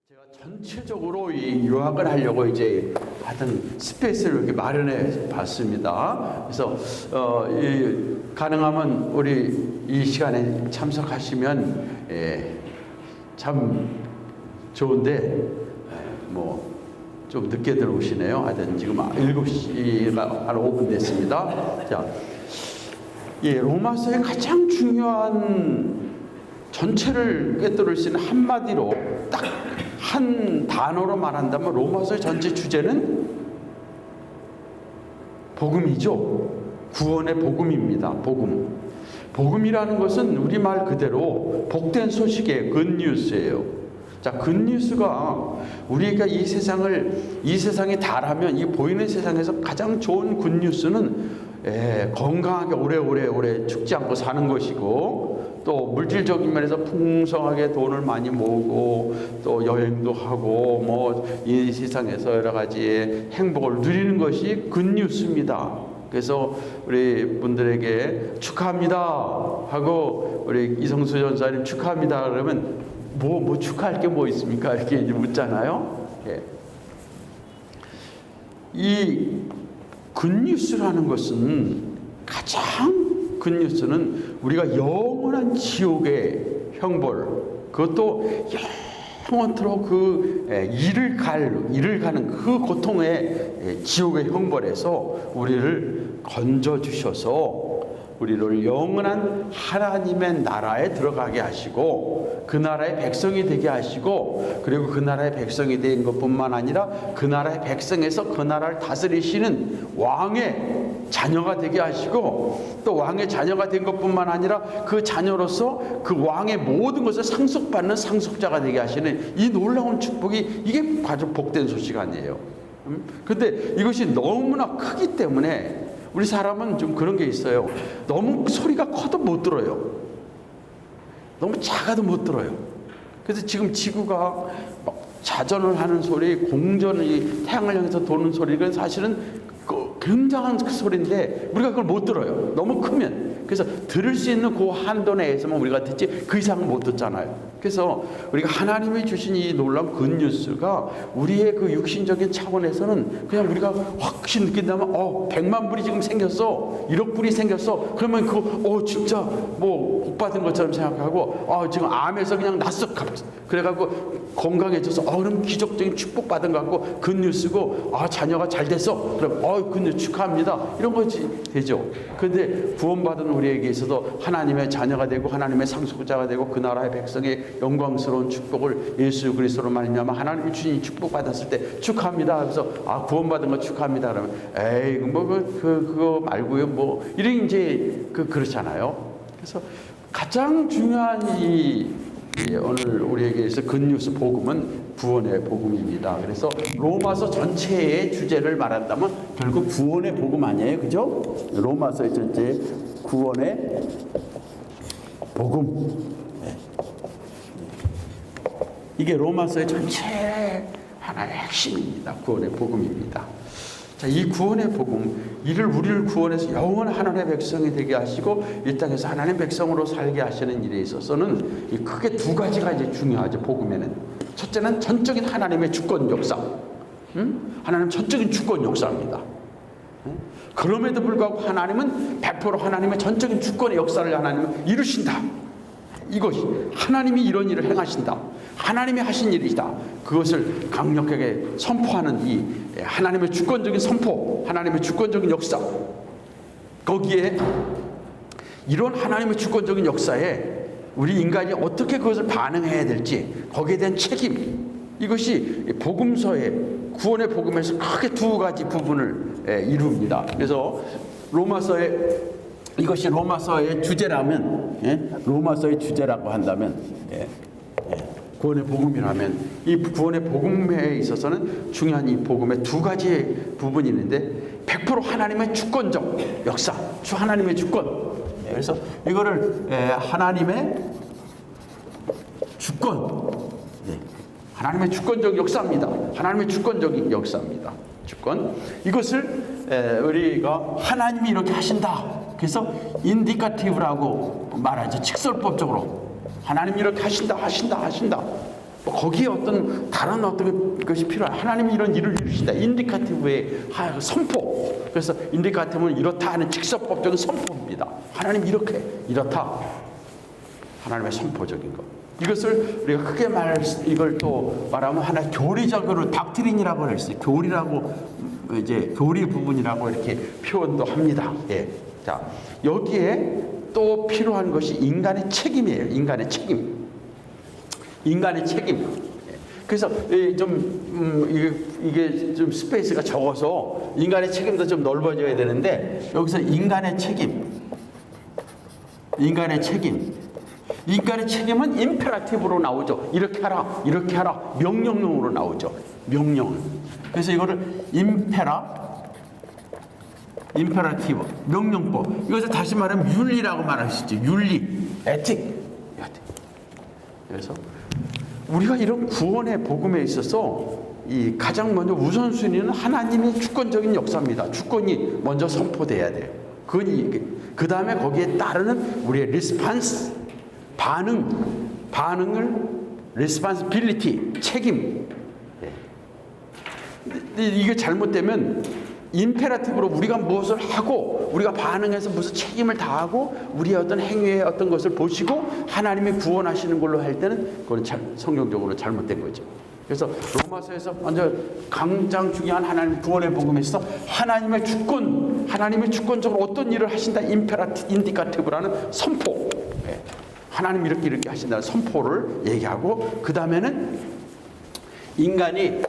제가 전체적으로 이 요약을 하려고 이제 하여튼 스페이스를 이렇게 마련해 봤습니다. 그래서 가능하면 우리 이 시간에 참석하시면 참 좋은데 뭐 좀 늦게 들어오시네요. 하여튼 지금 7시가 한 5분 됐습니다. 자, 로마서의 가장 중요한 전체를 꿰뚫을 수 있는 한마디로 딱 한 단어로 말한다면 로마서의 전체 주제는 복음이죠. 구원의 복음입니다. 복음. 복음이라는 것은 우리말 그대로 복된 소식의 굿뉴스예요. 자, 굿뉴스가 우리가 이 세상에 달하면 이 보이는 세상에서 가장 좋은 굿뉴스는 건강하게 오래 죽지 않고 사는 것이고, 또 물질적인 면에서 풍성하게 돈을 많이 모으고 또 여행도 하고 뭐 이 세상에서 여러 가지의 행복을 누리는 것이 굿뉴스입니다. 그래서 우리 분들에게 축하합니다 하고, 우리 이성수 전사님 축하합니다 그러면 뭐 축하할 게 뭐 있습니까? 이렇게 묻잖아요. 이 굿뉴스라는 것은 굿뉴스는 우리가 영원한 지옥의 형벌, 그것도 영원토록 이를 가는 그 고통의 지옥의 형벌에서 우리를 건져주셔서 우리를 영원한 하나님의 나라에 들어가게 하시고 그 나라의 백성이 되게 하시고, 그리고 그 나라의 백성이 된 것뿐만 아니라 그 나라의 백성에서 그 나라를 다스리시는 왕의 자녀가 되게 하시고, 또 왕의 자녀가 된 것뿐만 아니라 그 자녀로서 그 왕의 모든 것을 상속받는 상속자가 되게 하시는 이 놀라운 축복이, 이게 아주 복된 소식 아니에요. 근데 이것이 너무나 크기 때문에 우리 사람은 좀 그런 게 있어요. 너무 소리가 커도 못 들어요. 너무 작아도 못 들어요. 그래서 지금 지구가 막 자전을 하는 소리, 공전이 태양을 향해서 도는 소리가 사실은 굉장한 소리인데 우리가 그걸 못 들어요. 너무 크면. 그래서 들을 수 있는 그 한도 내에서만 우리가 듣지 그 이상은 못 듣잖아요. 그래서 우리가 하나님이 주신 이 놀라운 굿뉴스가 우리의 그 육신적인 차원에서는 그냥 우리가 확실히 느낀다면 100만 불이 지금 생겼어, 1억 불이 생겼어, 그러면 그거 진짜 뭐 복 받은 것처럼 생각하고 지금 암에서 그냥 났어 그래갖고 건강해져서 그럼 기적적인 축복 받은 것 같고 굿뉴스고, 자녀가 잘 됐어 그럼 굿뉴스 축하합니다 이런 것이 되죠. 그런데 구원받은 우리에게 있어도 하나님의 자녀가 되고 하나님의 상속자가 되고 그 나라의 백성의 영광스러운 축복을 예수 그리스도로 말미암아 하나님이 주신 축복 받았을 때 축하합니다. 그래서 구원받은 거 축하합니다. 그러면 그거 말고요 뭐 이런 이제 그렇잖아요. 그래서 가장 중요한 오늘 우리에게 있어 굿뉴스 복음은 구원의 복음입니다. 그래서 로마서 전체의 주제를 말한다면 결국 구원의 복음 아니에요, 그죠? 로마서의 전체 구원의 복음. 이게 로마서의 전체 하나의 핵심입니다. 구원의 복음입니다. 자, 이 구원의 복음, 우리를 구원해서 영원한 하나님의 백성이 되게 하시고 이 땅에서 하나님의 백성으로 살게 하시는 일에 있어서는 크게 두 가지가 이제 중요하죠. 복음에는 첫째는 전적인 하나님의 주권 역사, 하나님 전적인 주권 역사입니다. 그럼에도 불구하고 하나님은 100% 하나님의 전적인 주권의 역사를 하나님은 이루신다. 이것이 하나님이 이런 일을 행하신다, 하나님이 하신 일이다, 그것을 강력하게 선포하는 이 하나님의 주권적인 선포, 하나님의 주권적인 역사, 거기에 이런 하나님의 주권적인 역사에 우리 인간이 어떻게 그것을 반응해야 될지 거기에 대한 책임, 이것이 복음서의 구원의 복음에서 크게 두 가지 부분을 이룹니다. 그래서 이것이 로마서의 주제라면, 로마서의 주제라고 한다면, 구원의 복음이라면 이 구원의 복음에 있어서는 중요한 이 복음의 두 가지 부분이 있는데 100% 하나님의 주권적 역사, 하나님의 주권. 그래서 이거를 하나님의 주권, 하나님의 주권적 역사입니다. 하나님의 주권적인 역사입니다. 주권. 이것을 우리가 하나님이 이렇게 하신다. 그래서 인디카티브라고 말하죠. 직설법적으로 하나님이 이렇게 하신다. 거기에 어떤 다른 어떤 것이 필요한 하나님이 이런 일을 이루신다. 인디카티브의 선포. 그래서 인디카티브는 이렇다 하는 직설법적인 선포입니다. 하나님 이렇다. 하나님의 선포적인 것. 이것을 우리가 크게 이걸 또 말하면 하나의 교리적으로 닥트린이라고 할 수 있어요. 교리라고 이제 교리 부분이라고 이렇게 표현도 합니다. 예. 자, 여기에 또 필요한 것이 인간의 책임이에요. 인간의 책임. 인간의 책임. 그래서 좀 이게 좀 스페이스가 적어서 인간의 책임도 좀 넓어져야 되는데 여기서 인간의 책임은 임페라티브로 나오죠. 이렇게 하라 명령형으로 나오죠. 명령. 그래서 이거를 임페라티브 명령법. 이것을 다시 말하면 윤리라고 말할 수 있죠. 윤리, 에틱. 그래서 우리가 이런 구원의 복음에 있어서 이 가장 먼저 우선순위는 하나님의 주권적인 역사입니다. 주권이 먼저 선포돼야 돼요. 그 다음에 거기에 따르는 우리의 리스판스, 반응을 리스판스빌리티, 책임. 이게 잘못되면 임페라티브로 우리가 무엇을 하고 우리가 반응해서 무슨 책임을 다하고 우리의 어떤 행위의 어떤 것을 보시고 하나님이 구원하시는 걸로 할 때는 그건 성경적으로 잘못된 거죠. 그래서 로마서에서 먼저 가장 중요한 하나님 구원의 복음에서 하나님의 주권적으로 어떤 일을 하신다. 인디카티브라는 선포. 하나님 이렇게 하신다는 선포를 얘기하고 그 다음에는 인간이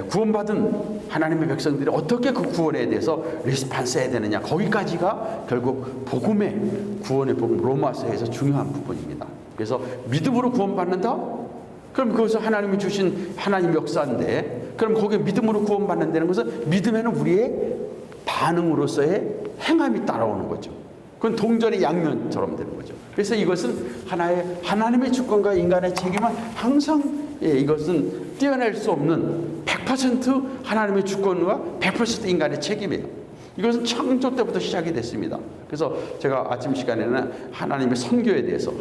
구원받은 하나님의 백성들이 어떻게 그 구원에 대해서 리스판스 해야 되느냐. 거기까지가 결국 구원의 복음 로마서에서 중요한 부분입니다. 그래서 믿음으로 구원받는다? 그럼 그것은 하나님이 주신 하나님 역사인데 그럼 거기에 믿음으로 구원받는다는 것은 믿음에는 우리의 반응으로서의 행함이 따라오는 거죠. 그건 동전의 양면처럼 되는 거죠. 그래서 이것은 하나님의 주권과 인간의 책임은 항상 이것은 떼어낼 수 없는 100% 하나님의 주권과 100% 인간의 책임이에요. 이것은 창조 때부터 시작이 됐습니다. 그래서 제가 아침 시간에는 하나님의 선교에 대해서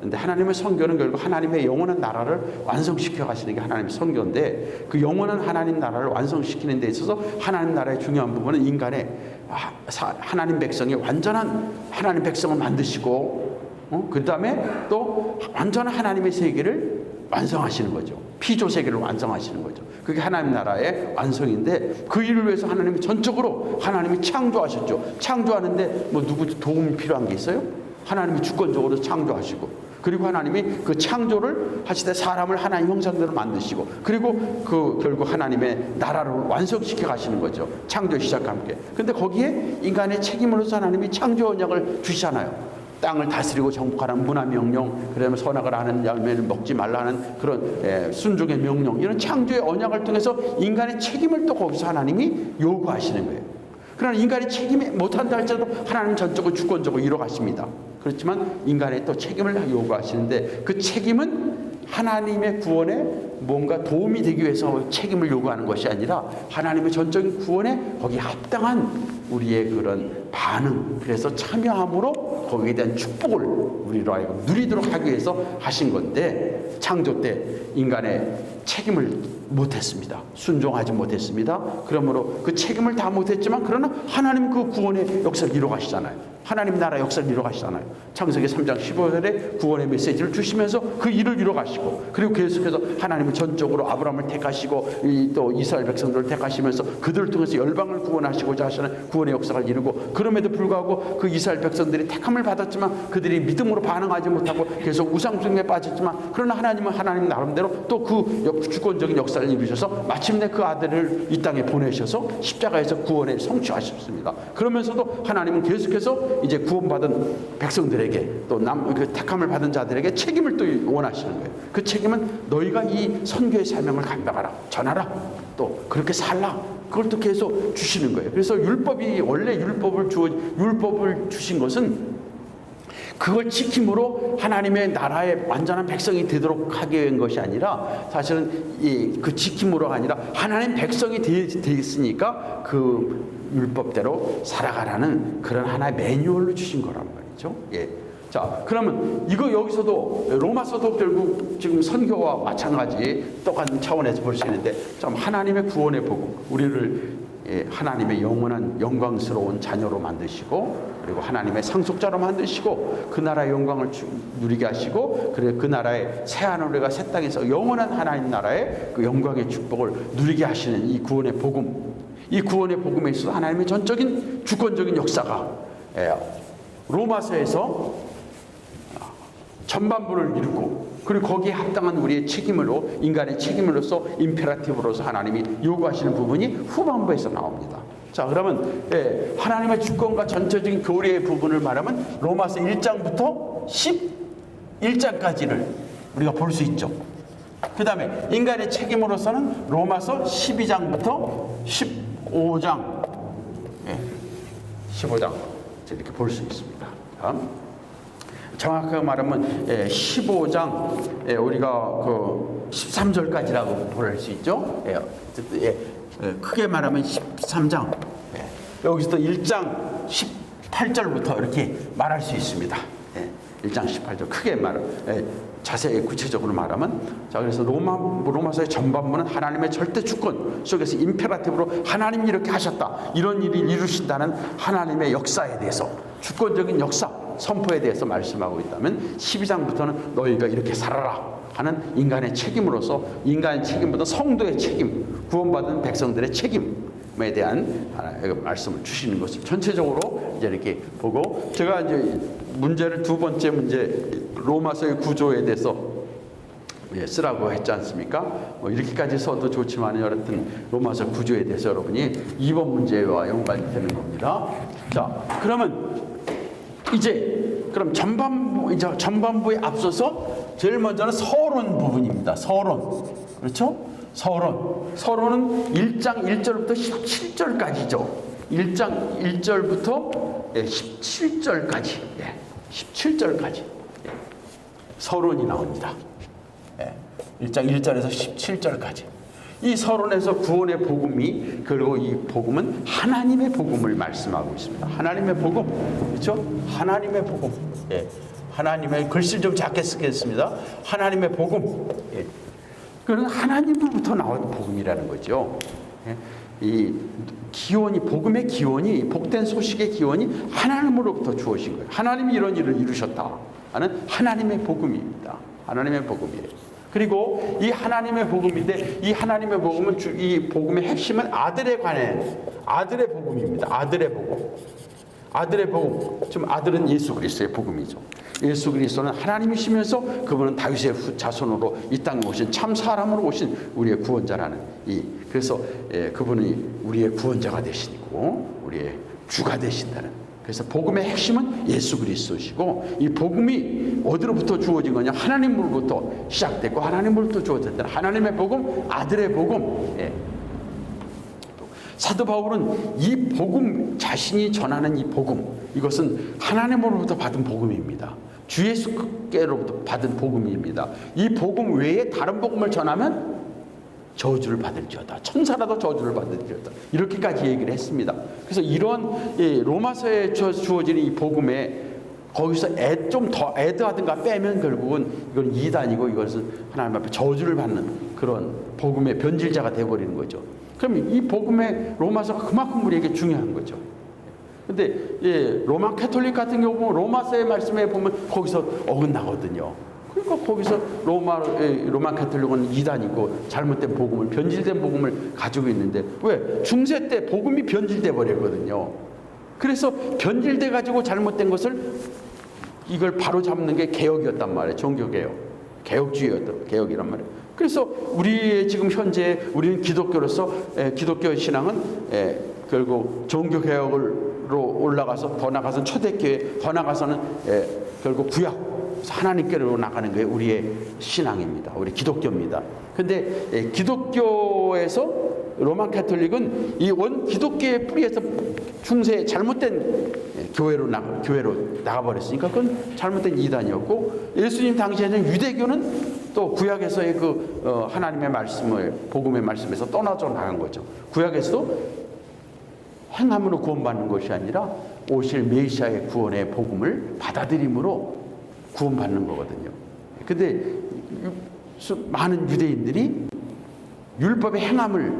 근데 하나님의 선교는 결국 하나님의 영원한 나라를 완성시켜 가시는 게 하나님의 선교인데 그 영원한 하나님 나라를 완성시키는 데 있어서 하나님 나라의 중요한 부분은 인간의 하나님 백성이 완전한 하나님 백성을 만드시고 그 다음에 또 완전한 하나님의 세계를 완성하시는 거죠. 피조 세계를 완성하시는 거죠. 그게 하나님 나라의 완성인데 그 일을 위해서 하나님이 전적으로 하나님이 창조하셨죠. 창조하는데 뭐 누구 도움이 필요한 게 있어요? 하나님이 주권적으로 창조하시고 그리고 하나님이 그 창조를 하실 때 사람을 하나님 형상대로 만드시고 그리고 그 결국 하나님의 나라를 완성시켜 가시는 거죠. 창조 시작과 함께. 근데 거기에 인간의 책임으로서 하나님이 창조 언약을 주시잖아요. 땅을 다스리고 정복하라는 문화 명령, 그다음에 선악을 하는 열매를 먹지 말라는 그런 순종의 명령, 이런 창조의 언약을 통해서 인간의 책임을 또 거기서 하나님이 요구하시는 거예요. 그러나 인간이 책임이 못한다 할지라도 하나님 전적으로 주권적으로 이뤄가십니다. 그렇지만 인간의 또 책임을 요구하시는데 그 책임은 하나님의 구원에 뭔가 도움이 되기 위해서 책임을 요구하는 것이 아니라 하나님의 전적인 구원에 거기에 합당한 우리의 그런 반응, 그래서 참여함으로 거기에 대한 축복을 우리로 하여금 누리도록 하기 위해서 하신 건데 창조 때 인간의 책임을 못했습니다. 순종하지 못했습니다. 그러므로 그 책임을 다 못했지만 그러나 하나님 그 구원의 역사를 이뤄가시잖아요. 하나님 나라 역사를 이뤄가시잖아요. 창세기 3장 15절에 구원의 메시지를 주시면서 그 일을 이뤄가시고 그리고 계속해서 하나님은 전적으로 아브라함을 택하시고 또 이스라엘 백성들을 택하시면서 그들을 통해서 열방을 구원하시고자 하시는 구원의 역사를 이루고 그럼에도 불구하고 그 이스라엘 백성들이 택함을 받았지만 그들이 믿음으로 반응하지 못하고 계속 우상숭배에 빠졌지만 그러나 하나님은 하나님 나름대로 또 그 주권적인 역사를 이루셔서 마침내 그 아들을 이 땅에 보내셔서 십자가에서 구원에 성취하셨습니다. 그러면서도 하나님은 계속해서 이제 구원받은 백성들에게 또 그 택함을 받은 자들에게 책임을 또 원하시는 거예요. 그 책임은 너희가 이 선교의 사명을 감당하라, 전하라, 또 그렇게 살라. 그걸 또 계속 주시는 거예요. 그래서 원래 율법을 주신 것은 그걸 지킴으로 하나님의 나라의 완전한 백성이 되도록 하기 위한 것이 아니라 사실은 그 지킴으로가 아니라 하나님 백성이 돼 있으니까 그 율법대로 살아가라는 그런 하나의 매뉴얼로 주신 거란 말이죠. 예. 자, 그러면 이거 여기서도 로마서도 결국 지금 선교와 마찬가지 똑같은 차원에서 볼 수 있는데, 참 하나님의 구원의 복음, 우리를 하나님의 영원한 영광스러운 자녀로 만드시고, 그리고 하나님의 상속자로 만드시고, 그 나라의 영광을 누리게 하시고, 그리고 그 나라의 새 하늘과 새 땅에서 영원한 하나님 나라의 그 영광의 축복을 누리게 하시는 이 구원의 복음, 이 구원의 복음에 있어서 하나님의 전적인 주권적인 역사가 로마서에서 전반부를 이루고, 그리고 거기에 합당한 우리의 책임으로, 인간의 책임으로서 임페라티브로서 하나님이 요구하시는 부분이 후반부에서 나옵니다. 자, 그러면 하나님의 주권과 전체적인 교리의 부분을 말하면 로마서 1장부터 11장까지를 우리가 볼 수 있죠. 그 다음에 인간의 책임으로서는 로마서 12장부터 15장 15장 이렇게 볼 수 있습니다. 정확하게 말하면 15장 우리가 그 13절까지라고 볼 수 있죠. 크게 말하면 13장, 여기서도 1장 18절부터 이렇게 말할 수 있습니다. 1장 18절 크게 자세히 구체적으로 말하면, 자, 그래서 로마서의 전반부는 하나님의 절대 주권 속에서 임페라티브로 하나님이 이렇게 하셨다, 이런 일을 이루신다는 하나님의 역사에 대해서, 주권적인 역사 선포에 대해서 말씀하고 있다면, 12장부터는 너희가 이렇게 살아라 하는 인간의 책임으로서, 인간의 책임보다 성도의 책임, 구원받은 백성들의 책임에 대한 말씀을 주시는 것을 전체적으로 이제 이렇게 보고, 제가 이제 문제를 두 번째 문제, 로마서의 구조에 대해서 쓰라고 했지 않습니까? 뭐 이렇게까지 써도 좋지만, 여하튼 로마서 구조에 대해서 여러분이 2번 문제와 연관이 되는 겁니다. 자, 그러면 이제 그럼 전반부에 앞서서 제일 먼저는 서론 부분입니다. 서론. 그렇죠? 서론은 1장 1절부터 17절까지죠. 1장 1절부터 17절까지. 17절까지. 서론이 나옵니다. 1장 1절에서 17절까지. 이 서론에서 구원의 복음이, 그리고 이 복음은 하나님의 복음을 말씀하고 있습니다. 하나님의 복음, 그렇죠? 하나님의 복음. 하나님의, 글씨를 좀 작게 쓰겠습니다. 하나님의 복음. 그건 하나님으로부터 나온 복음이라는 거죠. 이 기원이, 복음의 기원이, 복된 소식의 기원이 하나님으로부터 주어진 거예요. 하나님이 이런 일을 이루셨다 하는 하나님의 복음입니다. 하나님의 복음이에요. 그리고 이 하나님의 복음인데, 이 하나님의 복음은 이 복음의 핵심은 아들에 관한 아들의 복음입니다. 아들의 복음. 아들의 복음. 지금 아들은 예수 그리스도의 복음이죠. 예수 그리스도는 하나님이시면서 그분은 다윗의 자손으로 이 땅에 오신 참 사람으로 오신 우리의 구원자라는 그래서 그분이 우리의 구원자가 되시고 우리의 주가 되신다는. 그래서 복음의 핵심은 예수 그리스도시고, 이 복음이 어디로부터 주어진 거냐? 하나님으로부터 시작됐고 하나님으로부터 주어졌다. 하나님의 복음, 아들의 복음. 사도 바울은 이 복음, 자신이 전하는 이 복음, 이것은 하나님으로부터 받은 복음입니다. 주 예수께로부터 받은 복음입니다. 이 복음 외에 다른 복음을 전하면 저주를 받을지어다. 천사라도 저주를 받을지어다. 이렇게까지 얘기를 했습니다. 그래서 이런 로마서에 주어지는 이 복음에 거기서 좀 더 애드하든가 빼면 결국은 이건 이단이고, 이것은 하나님 앞에 저주를 받는 그런 복음의 변질자가 되어버리는 거죠. 그럼 이 복음의 로마서가 그만큼 우리에게 중요한 거죠. 근데 로마 캐톨릭 같은 경우 보면 로마서의 말씀에 보면 거기서 어긋나거든요. 그러니까 거기서 로마 캐톨릭은 이단이고 잘못된 복음을, 변질된 복음을 가지고 있는데, 왜? 중세 때 복음이 변질돼 버렸거든요. 그래서 변질돼 가지고 잘못된 것을 이걸 바로 잡는 게 개혁이었단 말이에요. 종교개혁, 개혁주의였던 개혁이란 말이에요. 그래서 우리의 지금 현재 우리는 기독교로서 기독교 신앙은 결국 종교개혁으로 올라가서 더 나가서는 초대교회, 더 나가서는 결국 구약, 하나님께로 나가는 게 우리의 신앙입니다. 우리 기독교입니다. 근데 기독교에서 로마 캐톨릭은 이 원 기독교의 뿌리에서 중세 잘못된 교회로 나가버렸으니까 그건 잘못된 이단이었고, 예수님 당시에는 유대교는 또 구약에서의 그 하나님의 말씀을, 복음의 말씀에서 떠나져 나간 거죠. 구약에서도 행함으로 구원받는 것이 아니라 오실 메시아의 구원의 복음을 받아들임으로 구원받는 거거든요. 근데 많은 유대인들이 율법의 행함을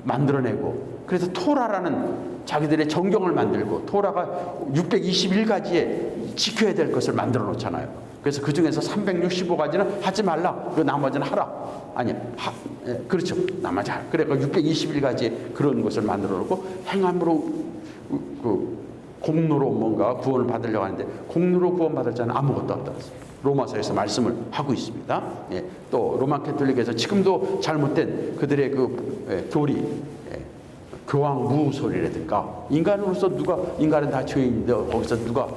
만들어내고, 그래서 토라라는 자기들의 정경을 만들고, 토라가 621가지에 지켜야 될 것을 만들어 놓잖아요. 그래서 그 중에서 365가지는 하지 말라, 그 나머지는 하라. 아니, 그렇죠. 나머지 하라. 그래, 621가지 그런 것을 만들어 놓고, 행함으로, 공로로 뭔가 구원을 받으려고 하는데, 공로로 구원받을 자는 아무것도 없다. 로마서에서 말씀을 하고 있습니다. 예, 또 로마 캐톨릭에서 지금도 잘못된 그들의 교리, 교황무소리라든가, 인간으로서 인간은 다 죄인인데 거기서 누가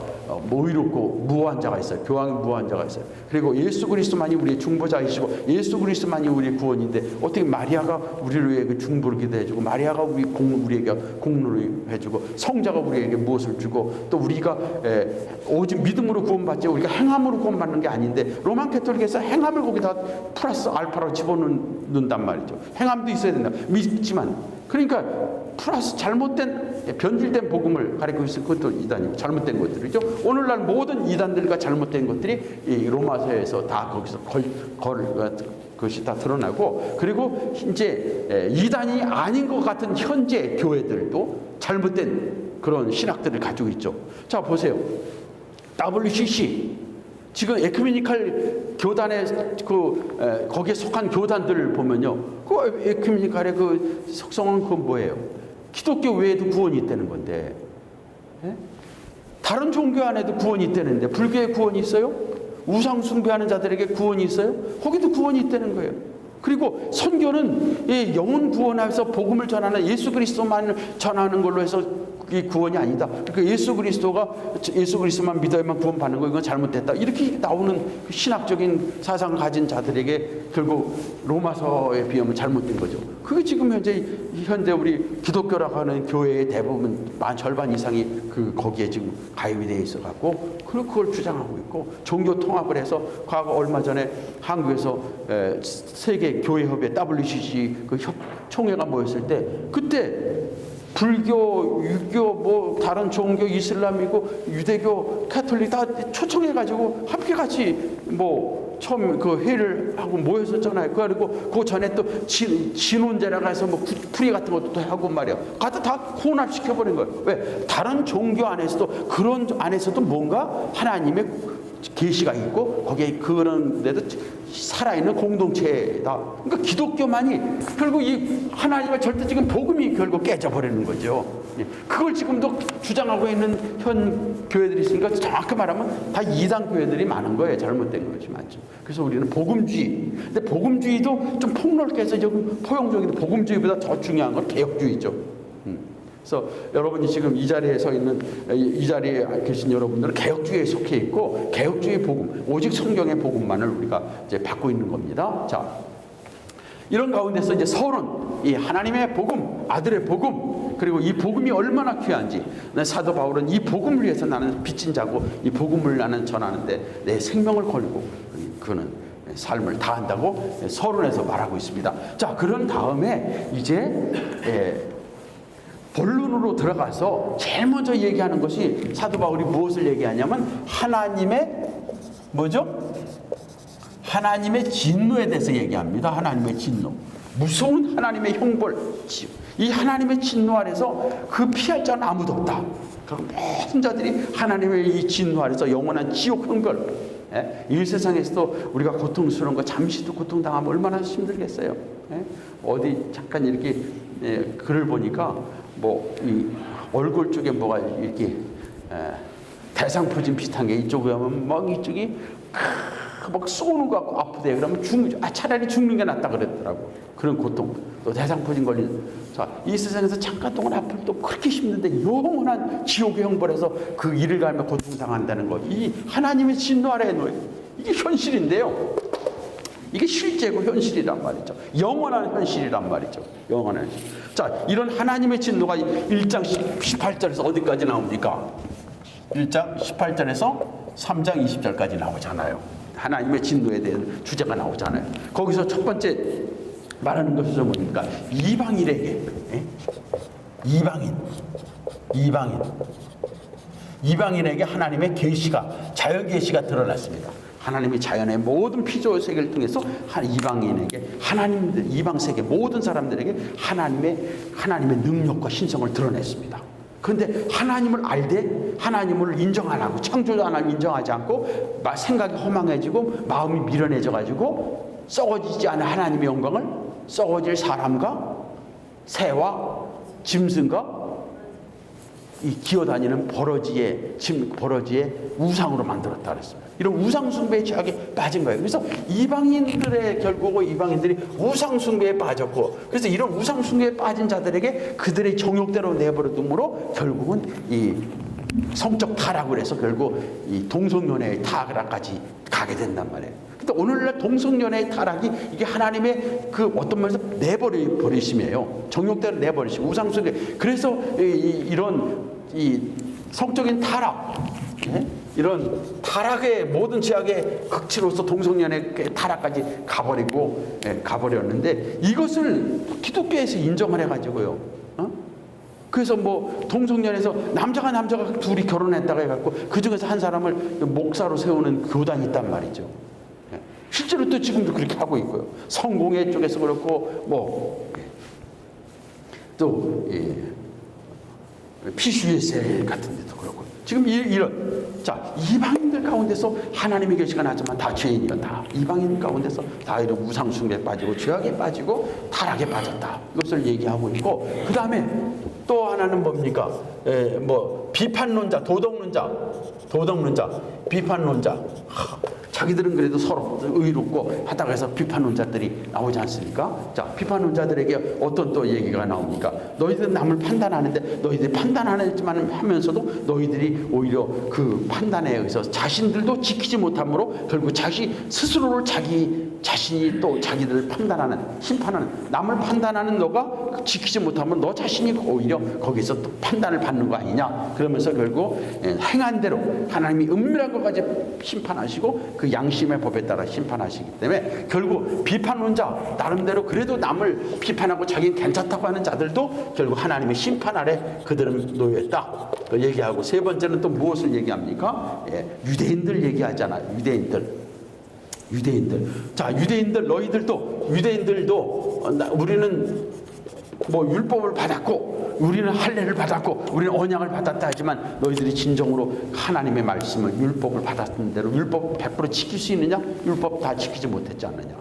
의롭고 무한 자가 있어요. 교황이 무한 자가 있어요. 그리고 예수 그리스도만이 우리의 중보자이시고 예수 그리스도만이 우리의 구원인데, 어떻게 마리아가 우리를 위해 중보를 기도해주고, 마리아가 우리에게 공로를 해주고, 성자가 우리에게 무엇을 주고, 또 우리가 오직 믿음으로 구원받지 우리가 행함으로 구원받는 게 아닌데, 로마 캐톨릭에서 행함을 거기다 플러스 알파로 집어넣는단 말이죠. 행함도 있어야 된다. 믿지만, 그러니까 플러스 잘못된 변질된 복음을 가리키고 있을 것도 이단이고 잘못된 것들이죠. 오늘날 모든 이단들과 잘못된 것들이 이 로마서에서 다 거기서 그것이 다 드러나고, 그리고 이제 이단이 아닌 것 같은 현재 교회들도 잘못된 그런 신학들을 가지고 있죠. 자, 보세요. WCC 지금 에큐메니칼 교단의 거기에 속한 교단들을 보면요, 그 에큐메니칼의 그 속성은 그건 뭐예요? 기독교 외에도 구원이 있다는 건데, 예? 다른 종교 안에도 구원이 있다는데, 불교에 구원이 있어요? 우상 숭배하는 자들에게 구원이 있어요? 거기도 구원이 있다는 거예요. 그리고 선교는 영혼 구원하면서 복음을 전하는 예수 그리스도만을 전하는 걸로 해서 그게 구원이 아니다. 그러니까 예수 그리스도만 믿어야만 구원받는 거, 이건 잘못됐다. 이렇게 나오는 그 신학적인 사상을 가진 자들에게 결국 로마서에 비하면 잘못된 거죠. 그게 지금 현재 우리 기독교라고 하는 교회의 대부분 절반 이상이 거기에 지금 가입이 되어 있어 갖고 그걸 주장하고 있고, 종교 통합을 해서 과거 얼마 전에 한국에서 세계 교회협회 WCC 그 총회가 모였을 때, 그때 불교, 유교, 다른 종교, 이슬람이고 유대교, 카톨릭 다 초청해가지고 함께 같이 처음 그 회의를 하고 모였었잖아요. 그리고 그 전에 또 진혼제라고 해서 풀이 같은 것도 하고 말이야. 갖다 다 혼합시켜버린 거예요. 왜? 다른 종교 안에서도 그런 안에서도 뭔가 하나님의 계시가 있고, 거기에 그런 데도 살아있는 공동체다. 그러니까 기독교만이 결국 이 하나님의 절대적인 복음이 결국 깨져버리는 거죠. 그걸 지금도 주장하고 있는 현 교회들이 있으니까 정확히 말하면 다 이단 교회들이 많은 거예요. 잘못된 것이 많죠. 그래서 우리는 복음주의. 근데 복음주의도 좀 폭넓게 해서 좀 포용적인, 복음주의보다 더 중요한 건 개혁주의죠. 그래서 여러분이 지금 이 자리에 서 있는, 이 자리에 계신 여러분들은 개혁주의에 속해 있고, 개혁주의 복음, 오직 성경의 복음만을 우리가 이제 받고 있는 겁니다. 자, 이런 가운데서 이제 서론, 이 하나님의 복음, 아들의 복음, 그리고 이 복음이 얼마나 귀한지, 사도 바울은 이 복음을 위해서 나는 빚진 자고 이 복음을 나는 전하는데 내 생명을 걸고 그는 삶을 다한다고 서론에서 말하고 있습니다. 자, 그런 다음에 이제 본론으로 들어가서 제일 먼저 얘기하는 것이, 사도 바울이 무엇을 얘기하냐면 하나님의 뭐죠? 하나님의 진노에 대해서 얘기합니다. 하나님의 진노, 무서운 하나님의 형벌. 이 하나님의 진노 아래서 그 피할 자는 아무도 없다. 모든 자들이 하나님의 이 진노 아래서 영원한 지옥 형벌. 이 세상에서도 우리가 고통스러운 거 잠시도 고통당하면 얼마나 힘들겠어요. 어디 잠깐 이렇게 글을 보니까 이 얼굴 쪽에 뭐가 이렇게 대상포진 비슷한 게 이쪽에 하면 이쪽이 막 쏘는 것 같고 아프대. 그러면 차라리 죽는 게 낫다 그랬더라고. 그런 고통, 또 대상포진 걸린. 자, 이 세상에서 잠깐 동안 아플 또 그렇게 힘든데 영원한 지옥의 형벌에서 그 일을 갈며 고통당한다는 것. 이 하나님의 진노 아래에 놓여. 이게 현실인데요. 이게 실제고 현실이란 말이죠. 영원한 현실이란 말이죠. 영원한 현실. 자, 이런 하나님의 진노가 1장 18절에서 어디까지 나옵니까? 1장 18절에서 3장 20절까지 나오잖아요. 하나님의 진노에 대한 주제가 나오잖아요. 거기서 첫 번째 말하는 것은 뭡니까? 이방인에게, 이방인에게 하나님의 계시가 자연 계시가 드러났습니다. 하나님이 자연의 모든 피조 세계를 통해서 이방인에게 하나님들 이방 세계 모든 사람들에게 하나님의 능력과 신성을 드러냈습니다. 그런데 하나님을 알되 하나님을 인정 안 하고 창조주 하나님을 인정하지 않고 생각이 허망해지고 마음이 미련해져 가지고 썩어지지 않은 하나님의 영광을 썩어질 사람과 새와 짐승과 이 기어다니는 버러지의 우상으로 만들었다 그랬습니다. 이런 우상 숭배의 죄악에 빠진 거예요. 그래서 이방인들이 우상 숭배에 빠졌고, 그래서 이런 우상 숭배에 빠진 자들에게 그들의 정욕대로 내버려둠으로 결국은 이 성적 타락을 해서 결국 이 동성연애의 타락까지 가게 된단 말이에요. 근데 오늘날 동성연애의 타락이 이게 하나님의 그 어떤 면에서 내버리심이에요. 정욕대로 내버리심, 우상 숭배. 그래서 이런 성적인 타락, 이런 타락의 모든 죄악의 극치로서 동성연애 타락까지 가버렸는데 이것을 기독교에서 인정을 해가지고요. 그래서 뭐 동성연애에서 남자가 둘이 결혼했다가 해갖고 그 중에서 한 사람을 목사로 세우는 교단이 있단 말이죠. 실제로 또 지금도 그렇게 하고 있고요. 성공회 쪽에서 그렇고 또 PCUSL 같은 데도 그렇고 지금 이런 이방인들 가운데서 하나님의 계시가 나지만 다 죄인이요. 다 이방인 가운데서 다 이런 우상 숭배에 빠지고 죄악에 빠지고 타락에 빠졌다. 이것을 얘기하고 있고, 그 다음에 또 하나는 뭡니까? 비판론자, 도덕론자, 비판론자. 자기들은 그래도 서로 의롭고 하다가 해서 비판론자들이 나오지 않습니까? 자, 비판론자들에게 어떤 또 얘기가 나옵니까? 너희들은 남을 판단하는데 너희들이 판단하지만 하면서도 너희들이 오히려 그 판단에 의해서 자신들도 지키지 못함으로 결국 스스로를 자신이 또 자기들을 판단하는, 심판하는, 남을 판단하는 너가 지키지 못하면 너 자신이 오히려 거기서 또 판단을 받는 거 아니냐? 그러면서 결국 행한 대로 하나님이 은밀한 것까지 심판하시고 그 양심의 법에 따라 심판하시기 때문에 결국 비판론자, 나름대로 그래도 남을 비판하고 자기는 괜찮다고 하는 자들도 결국 하나님의 심판 아래 그들은 놓였다. 또 얘기하고, 세 번째는 또 무엇을 얘기합니까? 유대인들 얘기하잖아요. 유대인들. 자, 유대인들도 우리는 뭐 율법을 받았고 우리는 할례를 받았고 우리는 언약을 받았다 하지만 너희들이 진정으로 하나님의 말씀을 율법을 받았던 대로 율법 100% 지킬 수 있느냐? 율법 다 지키지 못했지 않느냐?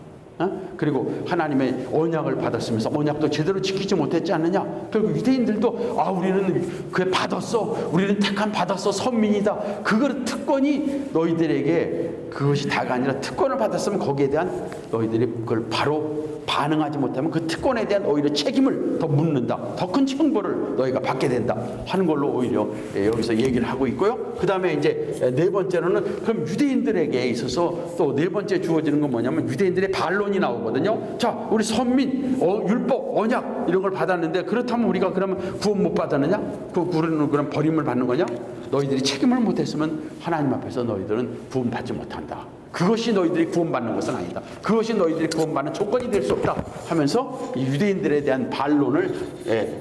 그리고 하나님의 언약을 받았으면서 언약도 제대로 지키지 못했지 않느냐? 결국 유대인들도 우리는 그게 받았어, 우리는 택함 받았어, 선민이다. 그거를 특권이 너희들에게 그것이 다가 아니라 특권을 받았으면 거기에 대한 너희들이 그걸 바로 반응하지 못하면 그 특권에 대한 오히려 책임을 더 묻는다. 더 큰 형벌을 너희가 받게 된다 하는 걸로 오히려 여기서 얘기를 하고 있고요. 그 다음에 이제 네 번째로는 그럼 유대인들에게 있어서 또 네 번째 주어지는 건 뭐냐면 유대인들의 반론이 나오거든요. 자, 우리 선민, 율법, 언약 이런 걸 받았는데 그렇다면 우리가 그러면 구원 못 받았느냐? 우리는 그럼 버림을 받는 거냐? 너희들이 책임을 못했으면 하나님 앞에서 너희들은 구원 받지 못한다. 그것이 너희들이 구원받는 것은 아니다. 그것이 너희들이 구원받는 조건이 될 수 없다 하면서 유대인들에 대한 반론을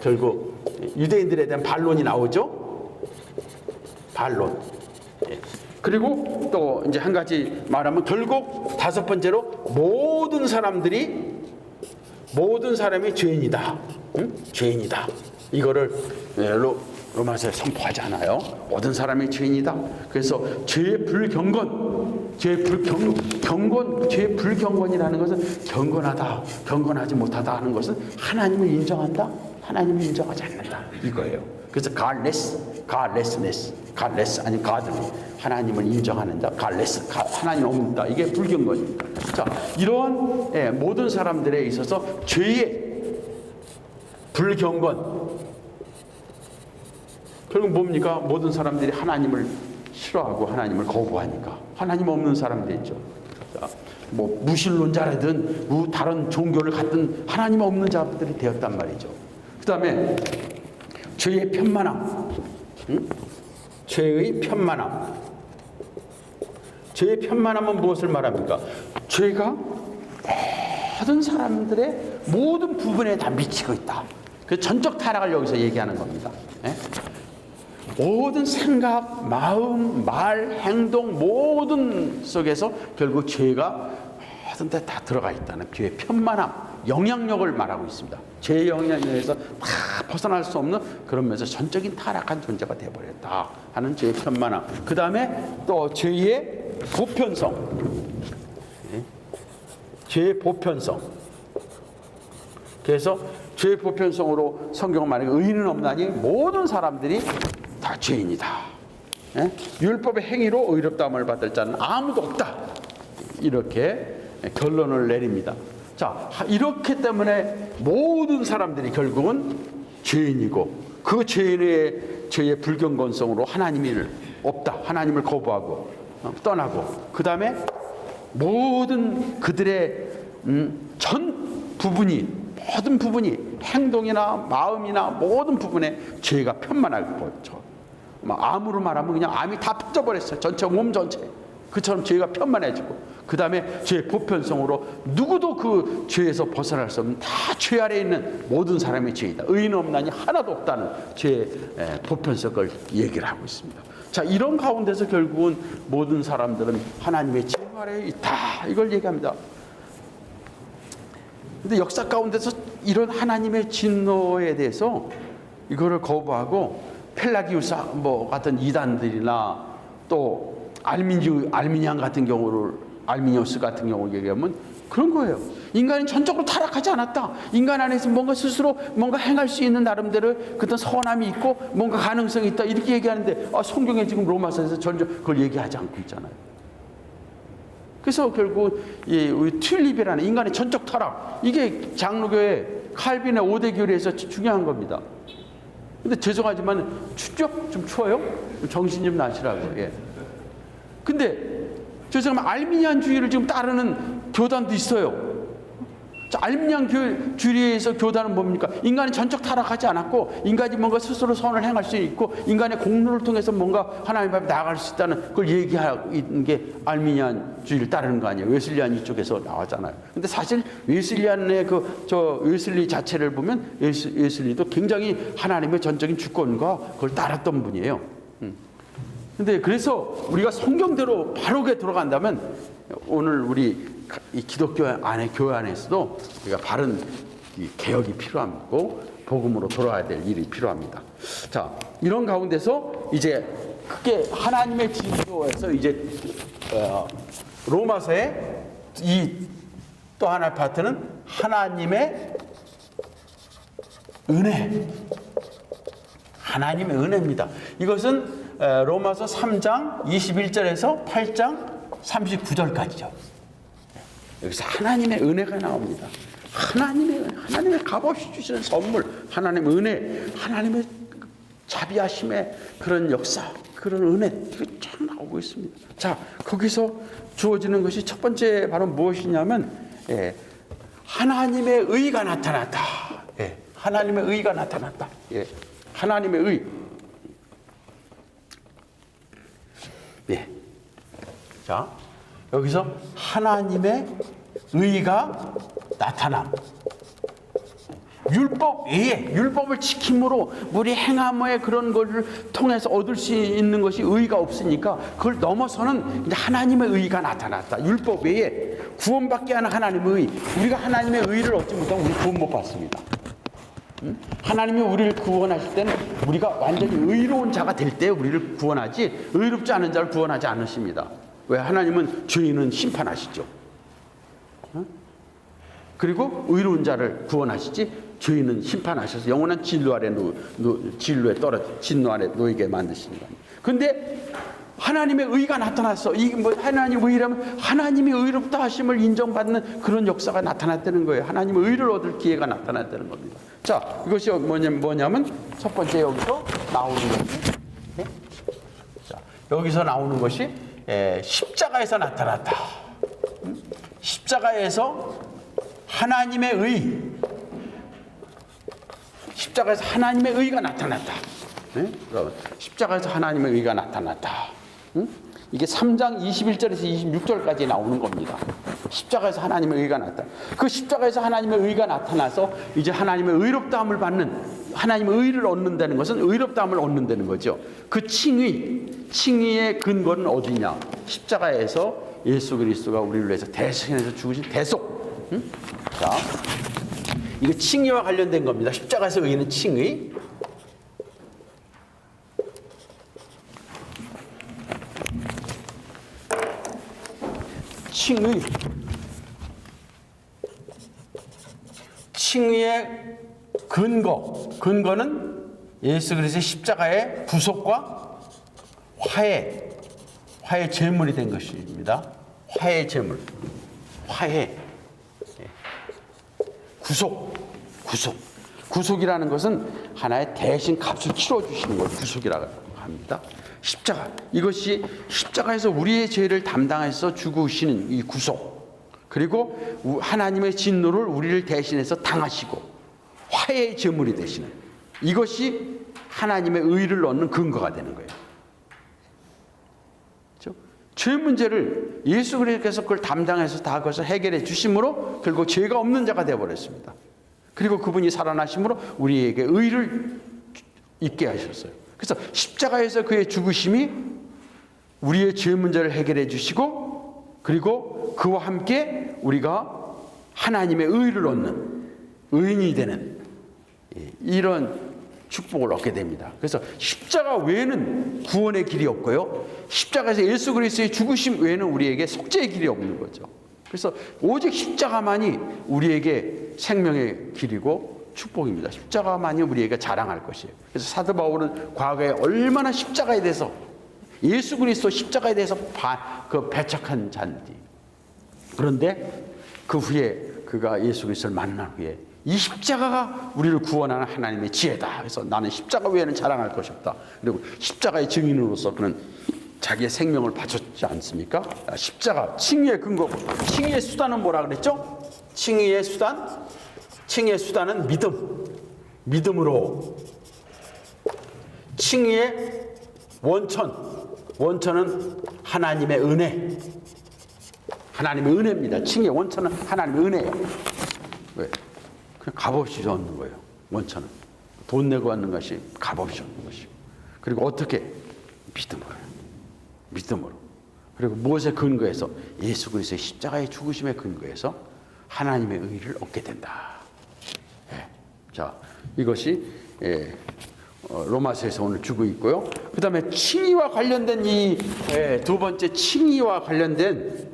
결국 유대인들에 대한 반론이 나오죠. 반론. 그리고 또 이제 한 가지 말하면 결국 다섯 번째로 모든 사람이 죄인이다. 죄인이다. 이거를 로마서에 선포하지 않아요. 모든 사람이 죄인이다. 그래서 죄의 불경건이라는 것은 경건하지 못하다 하는 것은 하나님을 인정한다, 하나님을 인정하지 않는다 이거예요. 그래서 godlessness 아니 godly, 하나님을 인정하는 자, godless, 하나님 없는다. 이게 불경건입니다. 자, 이러한 모든 사람들에 있어서 죄의 불경건, 결국 뭡니까? 모든 사람들이 하나님을 싫어하고 하나님을 거부하니까 하나님 없는 사람들 있죠. 자, 뭐 무신론자라든 다른 종교를 갖든 하나님 없는 자들이 되었단 말이죠. 그 다음에 죄의 편만함. 죄의 편만함은 무엇을 말합니까? 죄가 모든 사람들의 모든 부분에 다 미치고 있다. 그 전적 타락을 여기서 얘기하는 겁니다. 모든 생각, 마음, 말, 행동 모든 속에서 결국 죄가 모든 데 다 들어가 있다는 죄의 편만함, 영향력을 말하고 있습니다. 죄의 영향력에서 다 벗어날 수 없는 그런 면에서 전적인 타락한 존재가 되어버렸다 하는 죄의 편만함. 그 다음에 또 죄의 보편성. 죄의 보편성. 그래서 죄의 보편성으로 성경은 말하기 의인은 없나니 모든 사람들이 다 죄인이다. 율법의 행위로 의롭다함을 받을 자는 아무도 없다. 이렇게 결론을 내립니다. 자, 이렇기 때문에 모든 사람들이 결국은 죄인이고 그 죄의 불경건성으로 하나님이 없다. 하나님을 거부하고 떠나고 그 다음에 모든 그들의 전 부분이 모든 부분이 행동이나 마음이나 모든 부분에 죄가 편만하게 보였죠. 암으로 말하면 그냥 암이 다 퍼져버렸어요. 전체 몸 전체. 그처럼 죄가 편만해지고 그 다음에 죄의 보편성으로 누구도 그 죄에서 벗어날 수 없는 다 죄 아래에 있는 모든 사람의 죄이다. 의인 없나니 하나도 없다는 죄의 보편성을 얘기를 하고 있습니다. 자, 이런 가운데서 결국은 모든 사람들은 하나님의 진노 아래에 있다. 이걸 얘기합니다. 근데 역사 가운데서 이런 하나님의 진노에 대해서 이거를 거부하고 펠라기우스 같은 이단들이나 또 알미니안 같은 경우를 알미니우스 같은 경우를 얘기하면 그런 거예요. 인간이 전적으로 타락하지 않았다. 인간 안에서 뭔가 스스로 뭔가 행할 수 있는 나름대로 그런 선함이 있고 뭔가 가능성이 있다. 이렇게 얘기하는데 성경에 지금 로마서에서 전혀 그걸 얘기하지 않고 있잖아요. 그래서 결국 우리 튤립이라는 인간의 전적 타락, 이게 장로교의 칼빈의 5대 교리에서 중요한 겁니다. 근데 죄송하지만 추적 좀 추워요? 정신 좀 나시라고. 예. 근데 죄송하면 알미니안주의를 지금 따르는 교단도 있어요. 자, 알미니안주의에서 교단은 뭡니까? 인간이 전적 타락하지 않았고 인간이 뭔가 스스로 선을 행할 수 있고 인간의 공로를 통해서 뭔가 하나님 앞에 나아갈 수 있다는 그걸 얘기하는 게 알미니안주의를 따르는 거 아니에요. 웨슬리안 이쪽에서 나왔잖아요. 근데 사실 웨슬리안의 웨슬리 자체를 보면 웨슬리도 굉장히 하나님의 전적인 주권과 그걸 따랐던 분이에요. 근데 그래서 우리가 성경대로 바르게 들어간다면 오늘 우리 이 기독교 안에 교회 안에서도 우리가 바른 개혁이 필요하고 복음으로 돌아야 될 일이 필요합니다. 자, 이런 가운데서 이제 크게 하나님의 진노에서 이제 로마서의 이 또 하나의 파트는 하나님의 은혜. 하나님의 은혜입니다. 이것은 로마서 3장 21절에서 8장 39절까지죠. 여기서 하나님의 은혜가 나옵니다. 하나님의 값없이 주시는 선물, 하나님의 은혜, 하나님의 자비하심의 그런 역사, 그런 은혜, 이거 참 나오고 있습니다. 자, 거기서 주어지는 것이 첫 번째 바로 무엇이냐면, 하나님의 의가 나타났다. 하나님의 의가 나타났다. 하나님의 의. 자, 여기서 하나님의 의가 나타남. 율법 외에 율법을 지킴으로 우리 행함의 그런 것을 통해서 얻을 수 있는 것이 의가 없으니까 그걸 넘어서는 이제 하나님의 의가 나타났다. 율법 외에 구원받게 하는 하나님의 의. 우리가 하나님의 의를 얻지 못하면 우리 구원 못 받습니다. 하나님이 우리를 구원하실 때는 우리가 완전히 의로운 자가 될 때 우리를 구원하지 의롭지 않은 자를 구원하지 않으십니다. 왜? 하나님은 죄인은 심판하시죠. 그리고 의로운 자를 구원하시지 죄인은 심판하셔서 영원한 진노 아래 진노 아래 놓이게 만드십니다. 그런데 하나님의 의가 나타났어. 이게 뭐 하나님의 의라면 하나님이 의롭다 하심을 인정받는 그런 역사가 나타났다는 거예요. 하나님의 의를 얻을 기회가 나타났다는 겁니다. 자, 이것이 뭐냐면 첫 번째 여기서 나오는 것이 자, 여기서 나오는 것이 십자가에서 나타났다. 십자가에서 하나님의 의, 십자가에서 하나님의 의가 나타났다. 십자가에서 하나님의 의가 나타났다. 이게 3장 21절에서 26절까지 나오는 겁니다. 십자가에서 하나님의 의가 나타났다. 그 십자가에서 하나님의 의가 나타나서 이제 하나님의 의롭다함을 받는 하나님의 의를 얻는다는 것은 의롭다함을 얻는다는 거죠. 그 칭의의 근거는 어디냐? 십자가에서 예수 그리스도가 우리를 위해서 대신해서 죽으신 대속. 자, 이거 칭의와 관련된 겁니다. 십자가에서 의는 칭의. 칭의의 근거는 예수 그리스도의 십자가의 구속과 화해 제물이 된 것입니다. 화해 제물, 구속이라는 것은 하나의 대신 값을 치러주시는 걸 구속이라고 합니다. 십자가, 이것이 십자가에서 우리의 죄를 담당해서 죽으시는 이 구속, 그리고 하나님의 진노를 우리를 대신해서 당하시고 화해의 제물이 되시는, 이것이 하나님의 의를 얻는 근거가 되는 거예요. 그렇죠? 죄 문제를 예수 그리스도께서 그걸 담당해서 다 그것을 해결해 주심으로 결국 죄가 없는 자가 되어버렸습니다. 그리고 그분이 살아나심으로 우리에게 의를 있게 하셨어요. 그래서 십자가에서 그의 죽으심이 우리의 죄 문제를 해결해 주시고, 그리고 그와 함께 우리가 하나님의 의를 얻는 의인이 되는 이런 축복을 얻게 됩니다. 그래서 십자가 외에는 구원의 길이 없고요, 십자가에서 예수 그리스도의 죽으심 외에는 우리에게 속죄의 길이 없는 거죠. 그래서 오직 십자가만이 우리에게 생명의 길이고 축복입니다. 십자가만이 우리에게 자랑할 것이에요. 그래서 사도 바울은 과거에 얼마나 십자가에 대해서, 예수 그리스도 십자가에 대해서 배척한 자인지. 그런데 그 후에 그가 예수 그리스도를 만난 후에 이 십자가가 우리를 구원하는 하나님의 지혜다. 그래서 나는 십자가 외에는 자랑할 것이 없다. 그리고 십자가의 증인으로서 그는 자기의 생명을 바쳤지 않습니까? 십자가, 칭의의 근거, 칭의의 수단은 뭐라 그랬죠? 칭의의 수단은 믿음으로. 칭의의 원천은 하나님의 은혜입니다. 칭의의 원천은 하나님의 은혜예요. 왜? 그냥 값없이 얻는 거예요. 원천은 돈 내고 얻는 것이 값없이 얻는 것이고, 그리고 어떻게? 믿음으로. 그리고 무엇에 근거해서? 예수 그리스도의 십자가의 죽으심에 근거해서 하나님의 의를 얻게 된다. 자, 이것이 로마서에서 오늘 주고 있고요. 그 다음에 칭의와 관련된 이 두 번째, 칭의와 관련된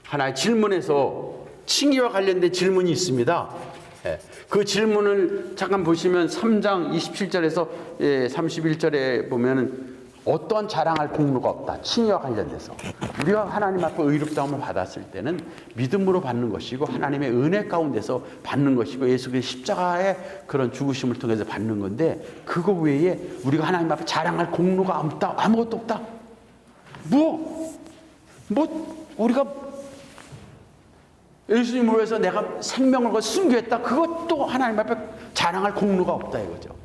하나의 질문에서 칭의와 관련된 질문이 있습니다. 그 질문을 잠깐 보시면 3장 27절에서 31절에 보면은 어떠한 자랑할 공로가 없다. 칭의와 관련돼서 우리가 하나님 앞에 의롭다함을 받았을 때는 믿음으로 받는 것이고 하나님의 은혜 가운데서 받는 것이고 예수 그리스도의 십자가의 그런 죽으심을 통해서 받는 건데, 그거 외에 우리가 하나님 앞에 자랑할 공로가 없다. 아무것도 없다. 우리가 예수님을 위해서 내가 생명을 걸 순교했다. 그것도 하나님 앞에 자랑할 공로가 없다 이거죠.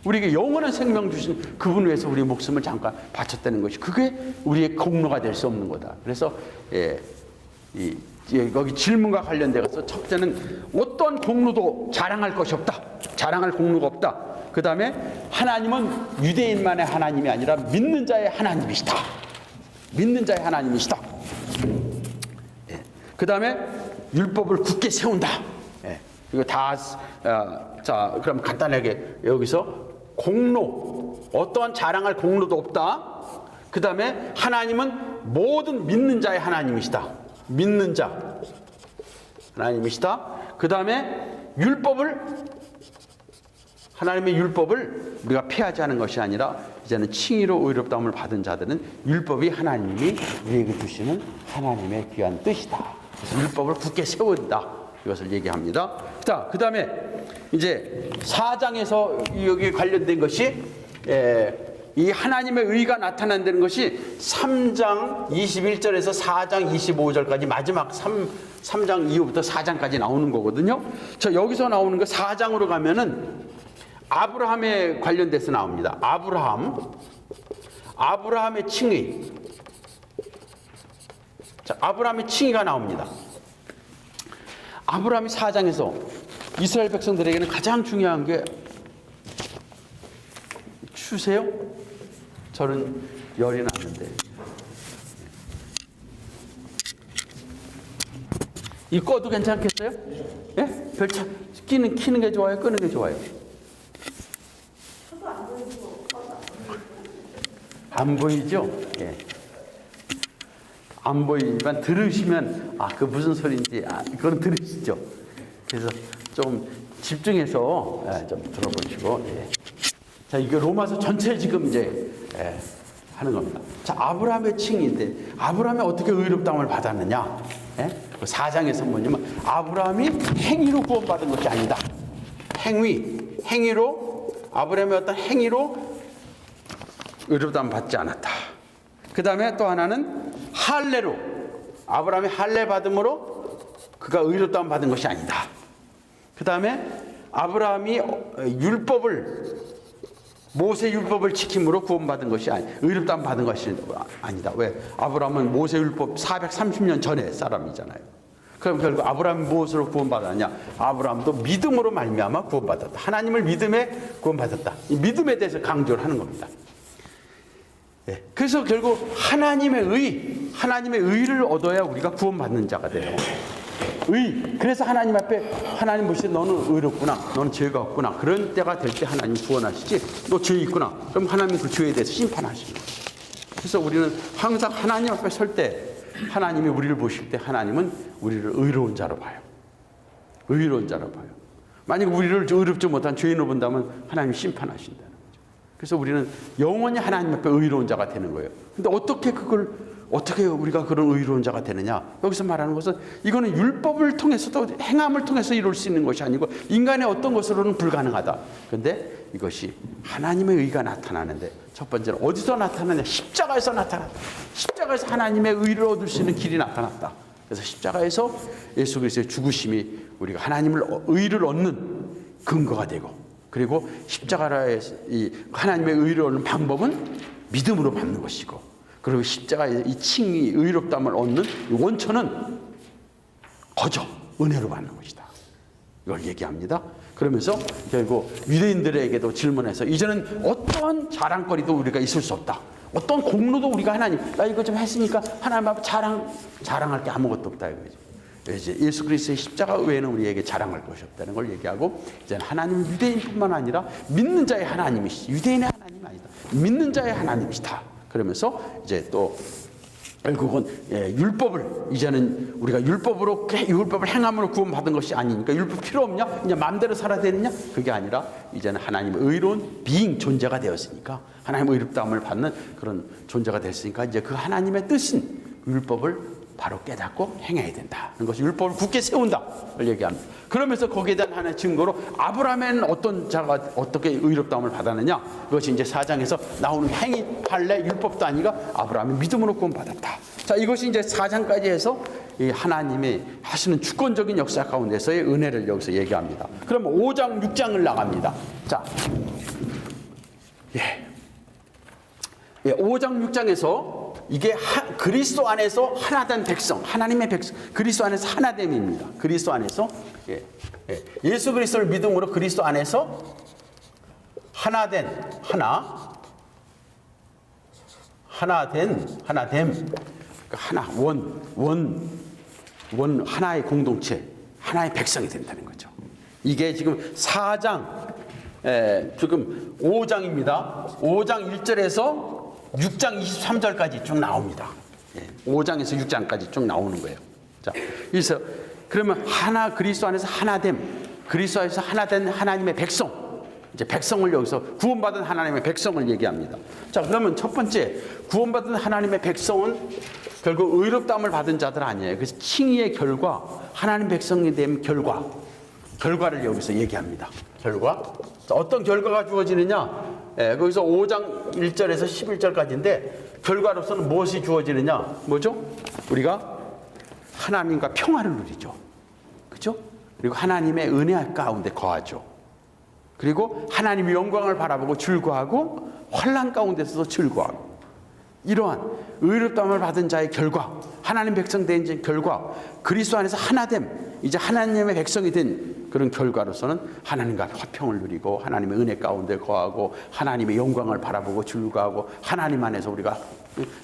우리에게 영원한 생명 주신 그분 위해서 우리의 목숨을 잠깐 바쳤다는 것이, 그게 우리의 공로가 될 수 없는 거다. 그래서 여기 질문과 관련돼서 첫째는 어떠한 공로도 자랑할 것이 없다. 자랑할 공로가 없다. 그 다음에 하나님은 유대인만의 하나님이 아니라 믿는 자의 하나님이시다. 믿는 자의 하나님이시다. 그 다음에 율법을 굳게 세운다. 이거 다, 자, 그럼 간단하게 여기서 공로, 어떠한 자랑할 공로도 없다. 그 다음에 하나님은 모든 믿는 자의 하나님이시다. 믿는 자 하나님이시다. 그 다음에 하나님의 율법을 우리가 피하지 않은 것이 아니라 이제는 칭의로 의롭다함을 받은 자들은 율법이 하나님이 우리에게 주시는 하나님의 귀한 뜻이다. 그래서 율법을 굳게 세운다. 이것을 얘기합니다. 자, 그 다음에 이제 4장에서 여기 관련된 것이 이 하나님의 의가 나타난다는 것이 3장 21절에서 4장 25절까지 마지막 3장 이후부터 4장까지 나오는 거거든요. 저 여기서 나오는 거 4장으로 가면은 아브라함에 관련돼서 나옵니다. 아브라함의 칭의. 자, 아브라함의 칭의가 나옵니다. 아브라함이 4장에서 이스라엘 백성들에게는 가장 중요한 게 추우세요? 저는 열이 나는데. 이 꺼도 괜찮겠어요? 예? 별차 키는 게 좋아요? 끄는 게 좋아요? 안 보이죠? 예. 안 보이지만 들으시면 그 무슨 소리인지 그건 들으시죠. 그래서 좀 집중해서 좀 들어보시고. 예. 자, 이게 로마서 전체 지금 이제 하는 겁니다. 자, 아브라함의 칭인데 아브라함이 어떻게 의롭다함을 받았느냐? 예? 그 4장에서 뭐냐면 아브라함이 행위로 구원받은 것이 아니다. 행위로 아브라함의 어떤 행위로 의롭다함 받지 않았다. 그 다음에 또 하나는 할례로 아브라함이 할례 받음으로 그가 의롭다함 받은 것이 아니다. 그 다음에 아브라함이 모세 율법을 지킴으로 구원받은 것이 의롭다함 받은 것이 아니다. 왜? 아브라함은 모세 율법 430년 전의 사람이잖아요. 그럼 결국 아브라함이 무엇으로 구원받았냐? 아브라함도 믿음으로 말미암아 구원받았다. 하나님을 믿음에 구원받았다. 이 믿음에 대해서 강조를 하는 겁니다. 예. 그래서 결국 하나님의 의를 얻어야 우리가 구원받는 자가 돼요. 그래서 하나님 앞에 하나님 보시되 너는 의롭구나, 너는 죄가 없구나. 그런 때가 될 때 하나님 구원하시지. 너 죄 있구나. 그럼 하나님 그 죄에 대해서 심판하십니다. 그래서 우리는 항상 하나님 앞에 설 때 하나님이 우리를 보실 때 하나님은 우리를 의로운 자로 봐요. 의로운 자로 봐요. 만약 우리를 의롭지 못한 죄인으로 본다면 하나님이 심판하신다는 거죠. 그래서 우리는 영원히 하나님 앞에 의로운 자가 되는 거예요. 근데 어떻게 우리가 그런 의로운 자가 되느냐? 여기서 말하는 것은 이거는 율법을 통해서도 행함을 통해서 이룰 수 있는 것이 아니고 인간의 어떤 것으로는 불가능하다. 그런데 이것이 하나님의 의가 나타나는데 첫 번째는 어디서 나타나냐? 십자가에서 나타났다. 십자가에서 하나님의 의를 얻을 수 있는 길이 나타났다. 그래서 십자가에서 예수 그리스도의 죽으심이 우리가 의를 얻는 근거가 되고, 그리고 십자가에서 이 하나님의 의를 얻는 방법은 믿음으로 받는 것이고, 그리고 십자가의 이 칭이 의롭다함을 얻는 원천은 거저 은혜로 받는 것이다. 이걸 얘기합니다. 그러면서 결국 유대인들에게도 질문해서 이제는 어떤 자랑거리도 우리가 있을 수 없다. 어떤 공로도 우리가 하나님, 나 이거 좀 했으니까 하나님 앞에 자랑할 게 아무것도 없다 이거죠. 이제 예수 그리스도의 십자가 외에는 우리에게 자랑할 것이 없다는 걸 얘기하고, 이제는 하나님은 유대인뿐만 아니라 믿는 자의 하나님이시지, 유대인의 하나님이 아니다. 믿는 자의 하나님이시다. 그러면서 이제 또 결국은 이제는 우리가 율법을 행함으로 구원받은 것이 아니니까 율법 필요 없냐? 이제 마음대로 살아야 되느냐? 그게 아니라 이제는 하나님의 의로운 존재가 되었으니까, 하나님의 의롭다함을 받는 그런 존재가 됐으니까 이제 그 하나님의 뜻인 율법을 바로 깨닫고 행해야 된다. 그것이 율법을 굳게 세운다를 얘기합니다. 그러면서 거기에 대한 하나의 증거로 아브라함에는 어떤 자가 어떻게 의롭다함을 받았느냐? 그것이 이제 4장에서 나오는 행위, 할례, 율법도 아니라 아브라함이 믿음으로 구원받았다. 자, 이것이 이제 4장까지 해서 이 하나님이 하시는 주권적인 역사 가운데서의 은혜를 여기서 얘기합니다. 그럼 5장, 6장을 나갑니다. 자, 5장, 6장에서 이게 그리스도 안에서 하나된 백성, 하나님의 백성, 그리스도 안에서 하나됨입니다. 그리스도 안에서 예수 그리스도를 믿음으로 그리스도 안에서 하나됨, 하나의 공동체, 하나의 백성이 된다는 거죠. 이게 지금 4장, 지금 5장입니다. 5장 1절에서 6장 23절까지 쭉 나옵니다. 5장에서 6장까지 쭉 나오는 거예요. 자, 그래서 그러면 그리스도 안에서 하나됨, 그리스도 안에서 하나된 하나님의 백성, 이제 백성을 여기서 구원받은 하나님의 백성을 얘기합니다. 자, 그러면 첫 번째 구원받은 하나님의 백성은 결국 의롭다함을 받은 자들 아니에요. 그래서 칭의의 결과, 하나님 백성이 된 결과를 여기서 얘기합니다. 결과. 자, 어떤 결과가 주어지느냐? 거기서 5장 1절에서 11절까지인데 결과로서는 무엇이 주어지느냐? 뭐죠? 우리가 하나님과 평화를 누리죠. 그렇죠? 그리고 하나님의 은혜 가운데 거하죠. 그리고 하나님의 영광을 바라보고 즐거워하고 환난 가운데서도 즐거워하고, 이러한 의롭다함을 받은 자의 결과, 하나님 백성 된 결과, 그리스도 안에서 하나됨, 이제 하나님의 백성이 된 그런 결과로서는 하나님과 화평을 누리고 하나님의 은혜 가운데 거하고 하나님의 영광을 바라보고 즐거워하고 하나님 안에서 우리가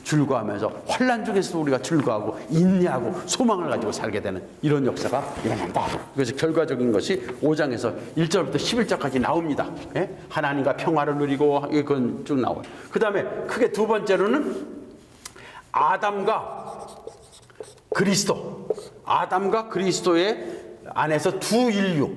즐거워하면서 환난 중에서도 우리가 즐거워하고 인내하고 소망을 가지고 살게 되는 이런 역사가 일어난다. 그래서 결과적인 것이 5장에서 1절부터 11절까지 나옵니다. 예? 하나님과 평화를 누리고 그건 쭉 나와요. 그 다음에 크게 두 번째로는 아담과 그리스도, 아담과 그리스도의 안에서 두 인류,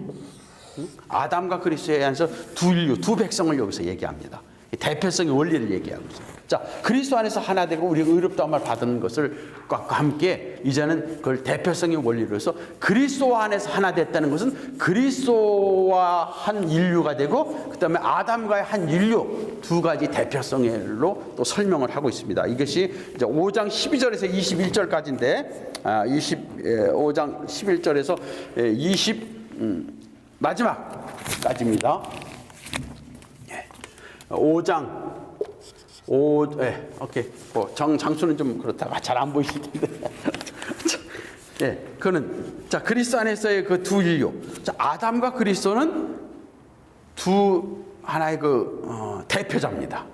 아담과 그리스도에 안에서 두 인류, 두 백성을 여기서 얘기합니다. 대표성의 원리를 얘기하고 있습니다. 자, 그리스도 안에서 하나 되고 우리가 의롭다함을 받은 것을 함께 이제는 그걸 대표성의 원리로서 그리스도 안에서 하나 됐다는 것은 그리스도와 한 인류가 되고 그다음에 아담과의 한 인류 두 가지 대표성으로 또 설명을 하고 있습니다. 이것이 이제 5장 12절에서 21절까지인데 5장 11절에서 마지막까지입니다. 5장 오케이. 장수는 좀 그렇다가 잘 안 보이실 텐데. 그는 자 그리스도 안에서의 그 두 인류. 자 아담과 그리스도는 두 하나의 대표자입니다.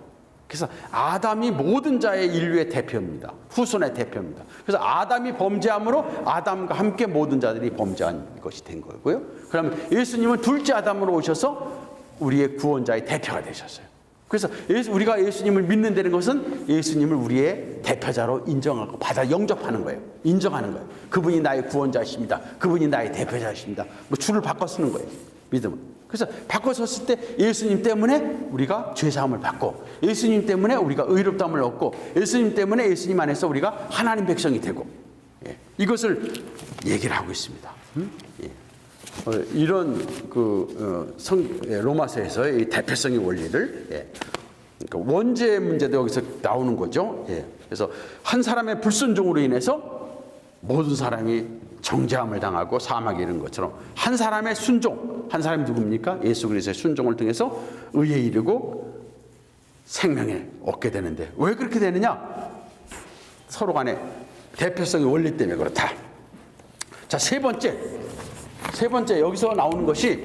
그래서 아담이 모든 자의 인류의 대표입니다. 후손의 대표입니다. 그래서 아담이 범죄함으로 아담과 함께 모든 자들이 범죄한 것이 된 거고요. 그러면 예수님은 둘째 아담으로 오셔서 우리의 구원자의 대표가 되셨어요. 그래서 우리가 예수님을 믿는다는 것은 예수님을 우리의 대표자로 인정하고 영접하는 거예요. 인정하는 거예요. 그분이 나의 구원자이십니다. 그분이 나의 대표자이십니다. 줄을 바꿔 쓰는 거예요. 믿음은. 그래서 바꿔 섰을 때 예수님 때문에 우리가 죄사함을 받고 예수님 때문에 우리가 의롭다함을 얻고 예수님 때문에 예수님 안에서 우리가 하나님 백성이 되고 이것을 얘기를 하고 있습니다. 이런 로마서에서의 대표성의 원리를 원죄 문제도 여기서 나오는 거죠. 그래서 한 사람의 불순종으로 인해서 모든 사람이 정죄함을 당하고 사망에 이른 것처럼 한 사람의 순종, 한 사람이 누굽니까? 예수 그리스도의 순종을 통해서 의에 이르고 생명을 얻게 되는데 왜 그렇게 되느냐? 서로 간에 대표성의 원리 때문에 그렇다. 자, 세 번째 여기서 나오는 것이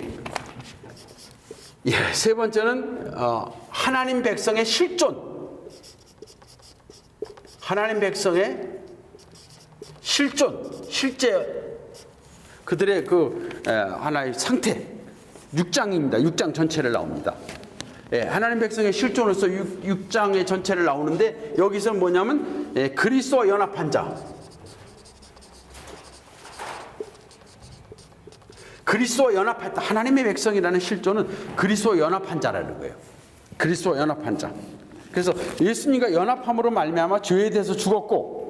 세 번째는 하나님 백성의 실존, 하나님 백성의 실제 그들의 하나의 상태 6장입니다. 6장 전체를 나옵니다. 하나님 백성의 실존으로서 6장의 전체를 나오는데 여기서는 뭐냐면 그리스도와 연합한 자, 그리스도와 연합했다. 하나님의 백성이라는 실존은 그리스도와 연합한 자라는 거예요. 그리스도와 연합한 자. 그래서 예수님과 연합함으로 말미암아 죄에 대해서 죽었고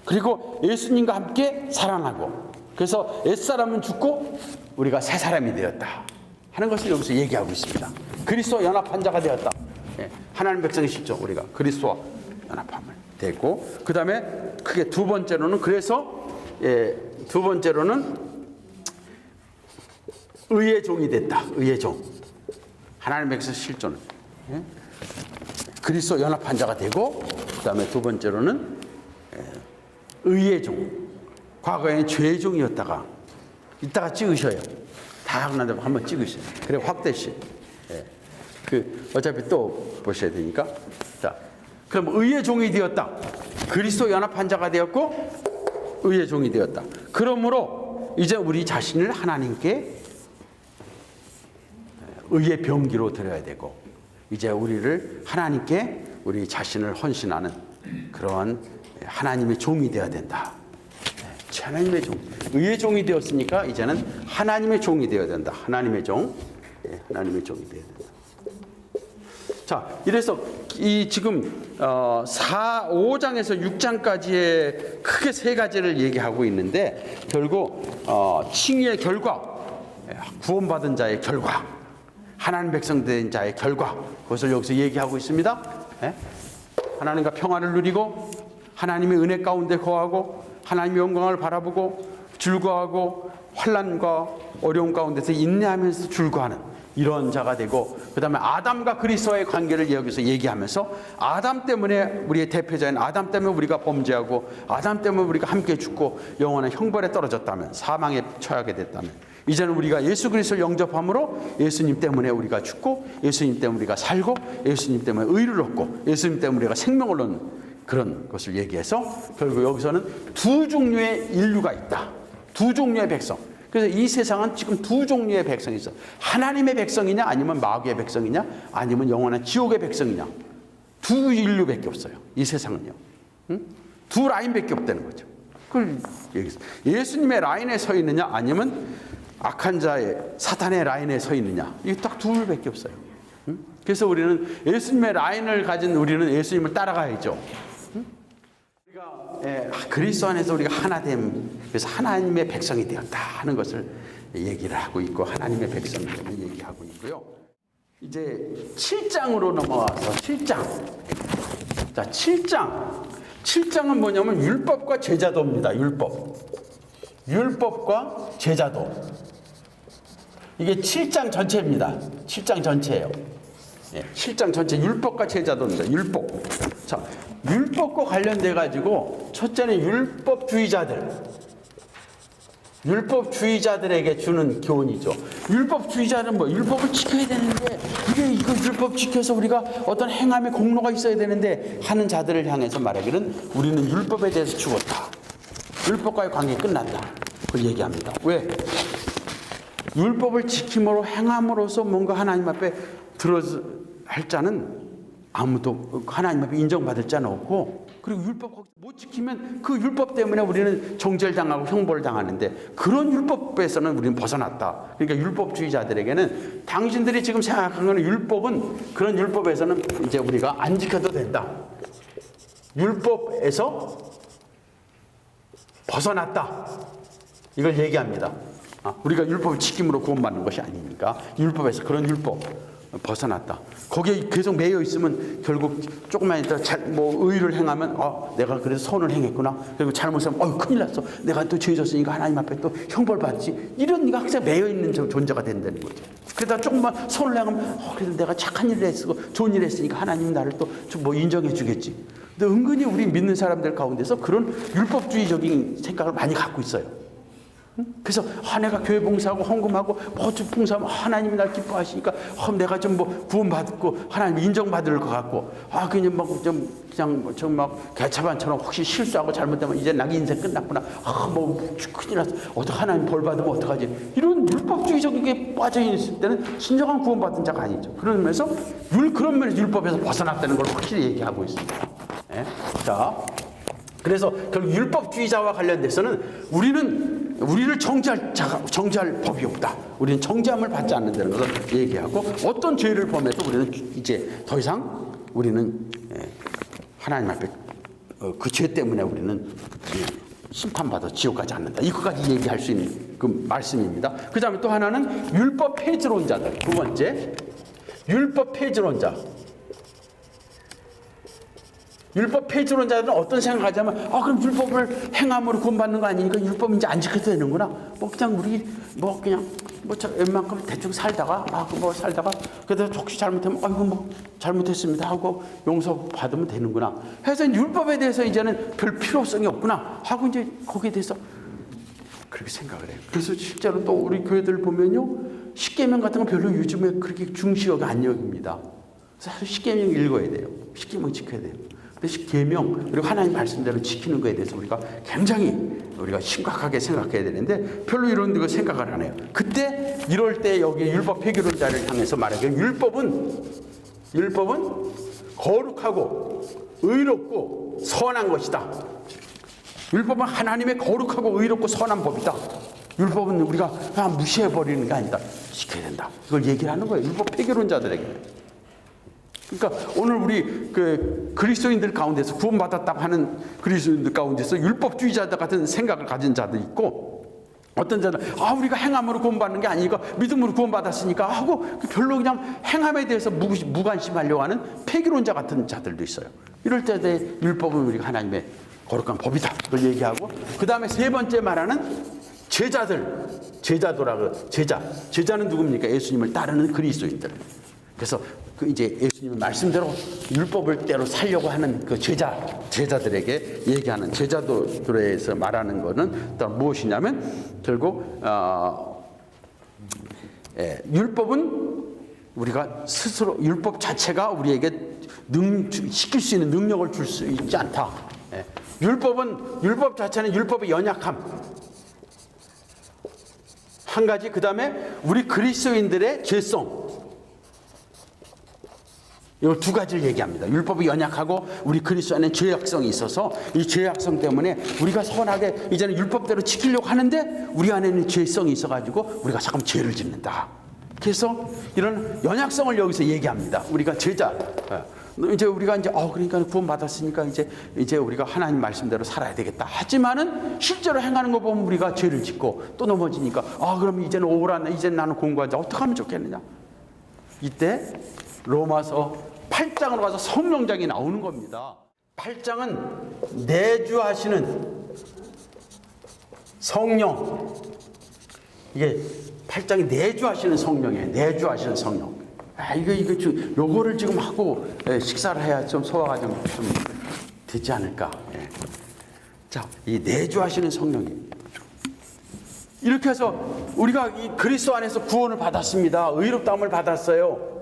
그리고 예수님과 함께 살아나고 그래서 옛사람은 죽고 우리가 새 사람이 되었다 하는 것을 여기서 얘기하고 있습니다. 그리스도와 연합한 자가 되었다. 하나님 백성의 실존 우리가 그리스도와 연합함을 되고 그 다음에 크게 두 번째로는 의의 종이 됐다. 의의 종. 하나님 백성 실존. 그리스도 연합한 자가 되고 그 다음에 두 번째로는 의의 종. 과거에는 죄의 종이었다가 이따가 찍으셔요. 다 한번 찍으세요. 그래 확대시. 어차피 또 보셔야 되니까. 자, 그럼 의의 종이 되었다. 그리스도 연합한 자가 되었고 의의 종이 되었다. 그러므로 이제 우리 자신을 하나님께 의의 병기로 드려야 되고 이제 우리를 하나님께 우리 자신을 헌신하는 그런 하나님의 종이 되어야 된다. 하나님의 종, 의의 종이 되었으니까 이제는 하나님의 종이 되어야 된다. 하나님의 종, 하나님의 종이 되어야 된다. 자, 이래서 이 지금 5장에서 6장까지의 크게 세 가지를 얘기하고 있는데 결국 칭의의 결과, 구원받은 자의 결과, 하나님 백성 된 자의 결과 그것을 여기서 얘기하고 있습니다. 하나님과 평화를 누리고 하나님의 은혜 가운데 거하고 하나님의 영광을 바라보고 즐거워하고 환난과 어려움 가운데서 인내하면서 즐거워하는 이런 자가 되고, 그 다음에 아담과 그리스도의 관계를 여기서 얘기하면서 아담 때문에, 우리의 대표자인 아담 때문에 우리가 범죄하고 아담 때문에 우리가 함께 죽고 영원한 형벌에 떨어졌다면, 사망에 처하게 됐다면, 이제는 우리가 예수 그리스도를 영접함으로 예수님 때문에 우리가 죽고 예수님 때문에 우리가 살고 예수님 때문에 의를 얻고 예수님 때문에 우리가 생명을 얻는 그런 것을 얘기해서 결국 여기서는 두 종류의 인류가 있다. 두 종류의 백성. 그래서 이 세상은 지금 두 종류의 백성이 있어. 하나님의 백성이냐 아니면 마귀의 백성이냐 아니면 영원한 지옥의 백성이냐. 두 인류밖에 없어요. 이 세상은요. 응? 두 라인밖에 없다는 거죠. 그걸 얘기했어요. 예수님의 라인에 서 있느냐 아니면 악한 자의 사탄의 라인에 서 있느냐. 이게 딱 둘밖에 없어요. 응? 그래서 우리는 예수님의 라인을 가진 우리는 예수님을 따라가야죠. 그리스도 안에서 우리가 하나됨, 그래서 하나님의 백성이 되었다 하는 것을 얘기를 하고 있고, 하나님의 백성됨을 얘기하고 있고요. 이제 7장으로 넘어와서 7장. 자, 7장은 뭐냐면 율법과 제자도입니다. 율법과 제자도. 이게 7장 전체입니다. 7장 전체예요. 7장 전체 율법과 제자도입니다. 율법. 자, 율법과 관련돼 가지고 첫째는 율법주의자들에게 주는 교훈이죠. 율법주의자는 뭐 율법을 지켜야 되는데 이거 율법 지켜서 우리가 어떤 행함의 공로가 있어야 되는데 하는 자들을 향해서 말하기는 우리는 율법에 대해서 죽었다. 율법과의 관계 끝났다. 그걸 얘기합니다. 왜? 율법을 지킴으로 행함으로써 뭔가 하나님 앞에 할 자는 아무도 하나님 앞에 인정받을 자는 없고, 그리고 율법 못 지키면 그 율법 때문에 우리는 정죄당하고 형벌을 당하는데, 그런 율법에서는 우리는 벗어났다. 그러니까 율법주의자들에게는 당신들이 지금 생각하는 율법은, 그런 율법에서는 이제 우리가 안 지켜도 된다. 율법에서 벗어났다. 이걸 얘기합니다. 우리가 율법을 지킴으로 구원받는 것이 아니니까 율법에서, 그런 율법 벗어났다. 거기에 계속 매여 있으면 결국 조금만 있다 의를 행하면 내가 그래서 선을 행했구나. 그리고 잘못하면 큰일 났어. 내가 또 죄 졌으니까 하나님 앞에 또 형벌 받지. 이런 네가 항상 매여 있는 존재가 된다는 거죠. 그러다 조금만 선을 행하면 그래도 내가 착한 일을 했고 좋은 일을 했으니까 하나님 나를 또 뭐 인정해 주겠지. 근데 은근히 우리 믿는 사람들 가운데서 그런 율법주의적인 생각을 많이 갖고 있어요. 그래서 내가 교회 봉사하고 헌금하고 모두 봉사하면 하나님이 날 기뻐하시니까 내가 좀 구원받고 하나님 인정받을 것 같고 그냥 막 개차반처럼 혹시 실수하고 잘못되면 이제 나기 인생 끝났구나. 큰일 났어. 어떻게 하나님 벌 받으면 어떡하지? 이런 율법주의적인 빠져 있을 때는 진정한 구원받은 자가 아니죠. 그러면서 그런 면에서 율법에서 벗어났다는 걸 확실히 얘기하고 있습니다. 네? 자, 그래서 결국 율법주의자와 관련돼서는 우리를 정죄할 법이 없다. 우리는 정죄함을 받지 않는다는 것을 얘기하고, 어떤 죄를 범해도 우리는 이제 더 이상 우리는 하나님 앞에 그 죄 때문에 우리는 심판받아 지옥 가지 않는다. 이것까지 얘기할 수 있는 그 말씀입니다. 그 다음에 또 하나는 율법 폐지론자들. 두 번째, 율법 폐지론자. 율법 폐지론자들은 어떤 생각을 하자면 그럼 율법을 행함으로 구원받는 거 아니니까 율법 이제 안 지켜도 되는구나. 그냥 우리 웬만큼 대충 살다가 살다가 그래도 혹시 잘못하면 잘못했습니다 하고 용서 받으면 되는구나 해서 율법에 대해서 이제는 별 필요성이 없구나 하고 이제 거기에 대해서 그렇게 생각을 해요. 그래서 실제로 또 우리 교회들 보면요, 십계명 같은 거 별로 요즘에 그렇게 중시하게 안 여깁니다. 그래서 십계명 읽어야 돼요. 십계명 지켜야 돼요. 계명 그리고 하나님 말씀대로 지키는 것에 대해서 우리가 굉장히 심각하게 생각해야 되는데 별로 이런 거 생각을 안 해요. 그때 이럴 때 여기 율법 폐기론자를 향해서 말하기를 율법은 거룩하고 의롭고 선한 것이다. 율법은 하나님의 거룩하고 의롭고 선한 법이다. 율법은 우리가 그냥 무시해버리는 게 아니다. 지켜야 된다. 이걸 얘기를 하는 거예요. 율법 폐기론자들에게. 그러니까 오늘 우리 그리스도인들 가운데서 구원받았다고 하는 그리스도인들 가운데서 율법주의자들 같은 생각을 가진 자도 있고, 어떤 자는 우리가 행함으로 구원받는 게 아니니까 믿음으로 구원받았으니까 하고 별로 그냥 행함에 대해서 무관심하려고 하는 폐기론자 같은 자들도 있어요. 이럴 때 율법은 우리가 하나님의 거룩한 법이다. 그걸 얘기하고, 그 다음에 세 번째 말하는 제자는 누굽니까? 예수님을 따르는 그리스도인들. 그래서 그 이제 예수님의 말씀대로 율법을 대로 살려고 하는 그 제자들에게 얘기하는 제자들에서 말하는 거는 또 무엇이냐면 결국 율법은 우리가 스스로 율법 자체가 우리에게 시킬 수 있는 능력을 줄 수 있지 않다. 율법 자체는 율법의 연약함 한 가지, 그 다음에 우리 그리스도인들의 죄성, 이 두 가지를 얘기합니다. 율법이 연약하고 우리 그리스도 안에 죄악성이 있어서 이 죄악성 때문에 우리가 선하게 이제는 율법대로 지키려고 하는데 우리 안에는 죄성이 있어가지고 우리가 자꾸 죄를 짓는다. 그래서 이런 연약성을 여기서 얘기합니다. 우리가 제자, 이제 우리가 이제 그러니까 구원 받았으니까 이제 우리가 하나님 말씀대로 살아야 되겠다. 하지만은 실제로 행하는 거 보면 우리가 죄를 짓고 또 넘어지니까 그럼 이제는 오라네. 이제 나는 공부하자. 어떻게 하면 좋겠느냐? 이때 로마서 8장으로 가서 성령장이 나오는 겁니다. 8장은 내주하시는 성령. 이게 8장이 내주하시는 성령이에요. 내주하시는 성령. 요거를 지금 하고 식사를 해야 좀 소화가 좀 되지 않을까. 자, 이 내주하시는 성령이에요. 이렇게 해서 우리가 이 그리스도 안에서 구원을 받았습니다. 의롭다함을 받았어요.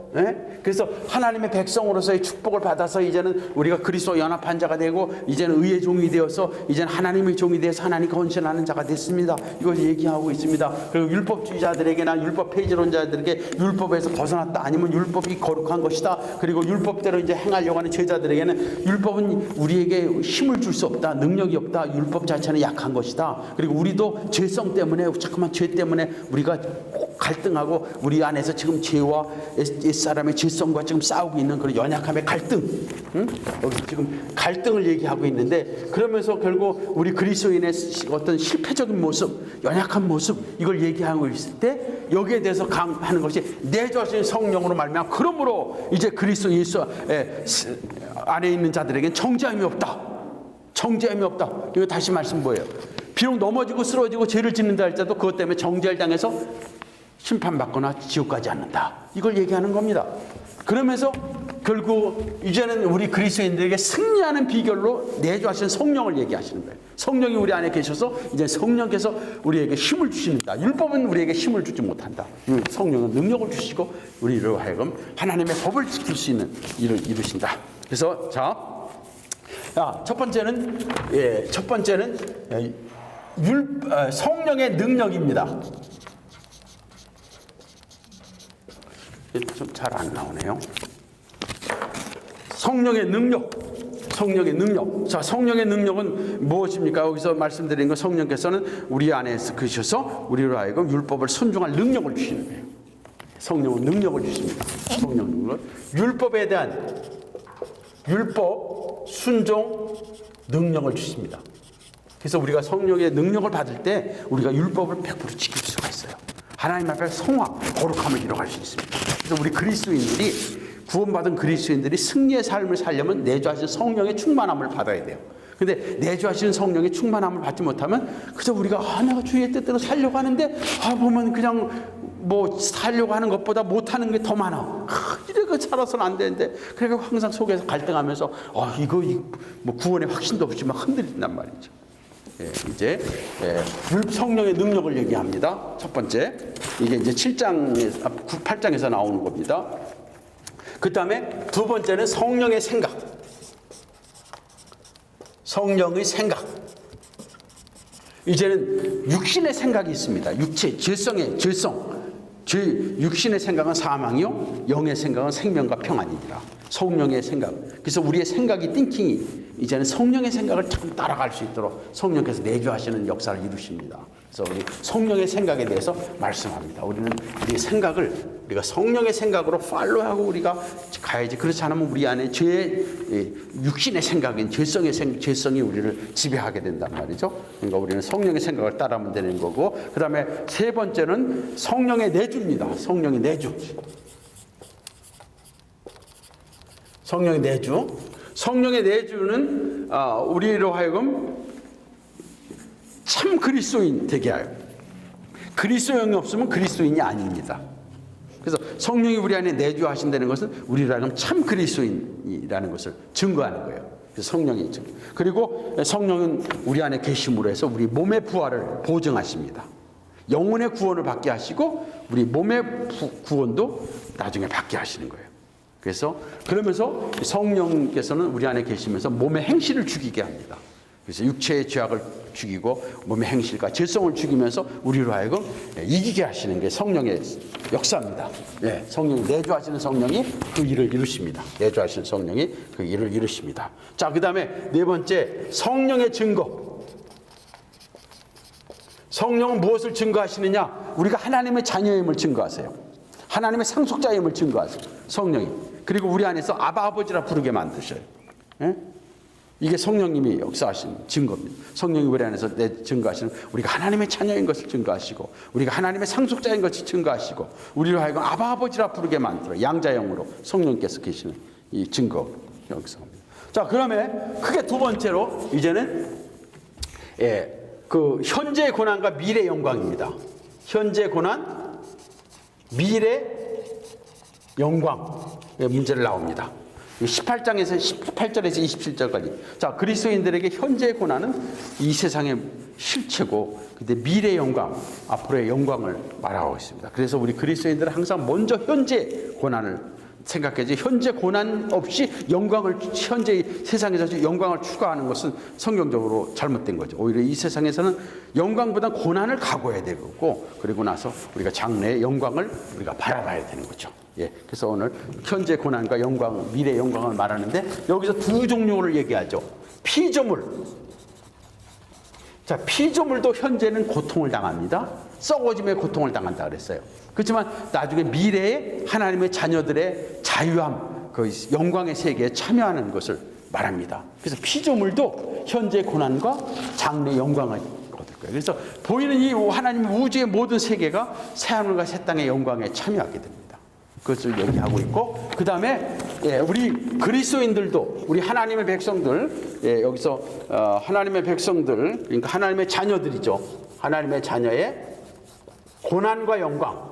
그래서 하나님의 백성으로서의 축복을 받아서 이제는 우리가 그리스도 연합한 자가 되고 이제는 의의 종이 되어서 이제는 하나님의 종이 되어서 하나님께 헌신하는 자가 됐습니다. 이걸 얘기하고 있습니다. 그리고 율법주의자들에게나 율법 폐지론자들에게 율법에서 벗어났다, 아니면 율법이 거룩한 것이다, 그리고 율법대로 이제 행하려고 하는 제자들에게는 율법은 우리에게 힘을 줄 수 없다, 능력이 없다, 율법 자체는 약한 것이다. 그리고 우리도 죄성 때문에, 자꾸만 죄 때문에 우리가 갈등하고 우리 안에서 지금 죄와 옛사람의 죄성과 지금 싸우고 있는 그런 연약함의 갈등, 여기 지금 갈등을 얘기하고 있는데, 그러면서 결국 우리 그리스도인의 어떤 실패적인 모습, 연약한 모습, 이걸 얘기하고 있을 때 여기에 대해서 강하는 것이 내주하신 성령으로 말미암아 그러므로 이제 그리스도 예수 안에 있는 자들에게는 정죄함이 없다. 정죄함이 없다. 이거 다시 말씀 뭐예요? 비록 넘어지고 쓰러지고 죄를 짓는다 할지라도 그것 때문에 정죄를 당해서 심판받거나 지옥 가지 않는다. 이걸 얘기하는 겁니다. 그러면서 결국 이제는 우리 그리스도인들에게 승리하는 비결로 내주하신 성령을 얘기하시는 거예요. 성령이 우리 안에 계셔서 이제 성령께서 우리에게 힘을 주십니다. 율법은 우리에게 힘을 주지 못한다. 성령은 능력을 주시고 우리로 하여금 하나님의 법을 지킬 수 있는 일을 이루신다. 그래서 첫 번째는 성령의 능력입니다. 좀 잘 안 나오네요. 성령의 능력. 자, 성령의 능력은 무엇입니까? 여기서 말씀드린 건 성령께서는 우리 안에서 계셔서 우리로 하여금 율법을 순종할 능력을 주시는 거예요. 성령은 능력을 주십니다. 성령 능력. 율법에 대한 율법 순종 능력을 주십니다. 그래서 우리가 성령의 능력을 받을 때 우리가 율법을 100% 지킬 수가 있어요. 하나님 앞에 성화, 거룩함을 이뤄갈 수 있습니다. 그래서 우리 그리스도인들이, 구원받은 그리스도인들이 승리의 삶을 살려면 내주하신 성령의 충만함을 받아야 돼요. 근데 내주하시는 성령의 충만함을 받지 못하면 그저 우리가 내가 주의 뜻대로 살려고 하는데 보면 그냥 살려고 하는 것보다 못하는 게 더 많아. 이렇게 살아서는 안 되는데, 그러니까 항상 속에서 갈등하면서 구원의 확신도 없이 막 흔들린단 말이죠. 이제 성령의 능력을 얘기합니다. 첫 번째, 이게 이제 8장에서 나오는 겁니다. 그 다음에 두 번째는 성령의 생각. 성령의 생각. 이제는 육신의 생각이 있습니다. 육신의 생각은 사망이요, 영의 생각은 생명과 평안이니라. 성령의 생각. 그래서 우리의 생각이, 띵킹이 이제는 성령의 생각을 자꾸 따라갈 수 있도록 성령께서 내주하시는 역사를 이루십니다. 그래서 우리 성령의 생각에 대해서 말씀합니다. 우리는 우리의 생각을 우리가 성령의 생각으로 팔로우하고 우리가 가야지. 그렇지 않으면 우리 안에 육신의 생각인 죄성이 우리를 지배하게 된단 말이죠. 그러니까 우리는 성령의 생각을 따르면 되는 거고, 그 다음에 세 번째는 성령의 내주입니다. 성령의 내주. 성령의 내주. 성령의 내주는 우리로 하여금 참 그리스도인 되게 하여, 그리스도영이 없으면 그리스도인이 아닙니다. 그래서 성령이 우리 안에 내주하신다는 것은 우리로 하여금 참 그리스도인이라는 것을 증거하는 거예요. 그래서 성령이 증거. 그리고 성령은 우리 안에 계심으로 해서 우리 몸의 부활을 보증하십니다. 영혼의 구원을 받게 하시고 우리 몸의 구원도 나중에 받게 하시는 거예요. 그래서 그러면서 성령께서는 우리 안에 계시면서 몸의 행실을 죽이게 합니다. 그래서 육체의 죄악을 죽이고 몸의 행실과 죄성을 죽이면서 우리로 하여금 이기게 하시는 게 성령의 역사입니다. 네, 성령이 내주하시는 성령이 그 일을 이루십니다. 내주하시는 성령이 그 일을 이루십니다. 자, 그다음에 네 번째, 성령의 증거. 성령은 무엇을 증거하시느냐? 우리가 하나님의 자녀임을 증거하세요. 하나님의 상속자임을 증거하세요. 성령이. 그리고 우리 안에서 아바 아버지라 부르게 만드셔요. 네? 이게 성령님이 역사하신 증거입니다. 성령이 우리 안에서 증거하시는 우리가 하나님의 자녀인 것을 증거하시고 우리가 하나님의 상속자인 것을 증거하시고 우리로 하여금 아바 아버지라 부르게 만들어 양자형으로 성령께서 계시는 이 증거 역사입니다. 자, 그러면 크게 두 번째로 이제는 그 현재의 고난과 미래의 영광입니다. 현재 고난, 미래 영광의 문제를 나옵니다. 18절에서 27절까지. 자, 그리스도인들에게 현재의 고난은 이 세상의 실체고, 근데 미래 영광, 앞으로의 영광을 말하고 있습니다. 그래서 우리 그리스도인들은 항상 먼저 현재 고난을 생각해야지, 현재 고난 없이 영광을, 현재 세상에서 영광을 추구하는 것은 성경적으로 잘못된 거죠. 오히려 이 세상에서는 영광보다 고난을 각오해야 되고, 그리고 나서 우리가 장래의 영광을 우리가 바라봐야 되는 거죠. 예, 그래서 오늘 현재 고난과 영광, 미래 영광을 말하는데 여기서 두 종류를 얘기하죠. 피조물. 자, 피조물도 현재는 고통을 당합니다. 썩어짐의 고통을 당한다 그랬어요. 그렇지만 나중에 미래에 하나님의 자녀들의 자유함, 그 영광의 세계에 참여하는 것을 말합니다. 그래서 피조물도 현재 고난과 장래 영광을 얻을 거예요. 그래서 보이는 이 하나님의 우주의 모든 세계가 새하늘과 새 땅의 영광에 참여하게 됩니다. 그것을 얘기하고 있고, 그 다음에 우리 그리스도인들도, 우리 하나님의 백성들, 여기서 하나님의 백성들, 그러니까 하나님의 자녀들이죠. 하나님의 자녀의 고난과 영광,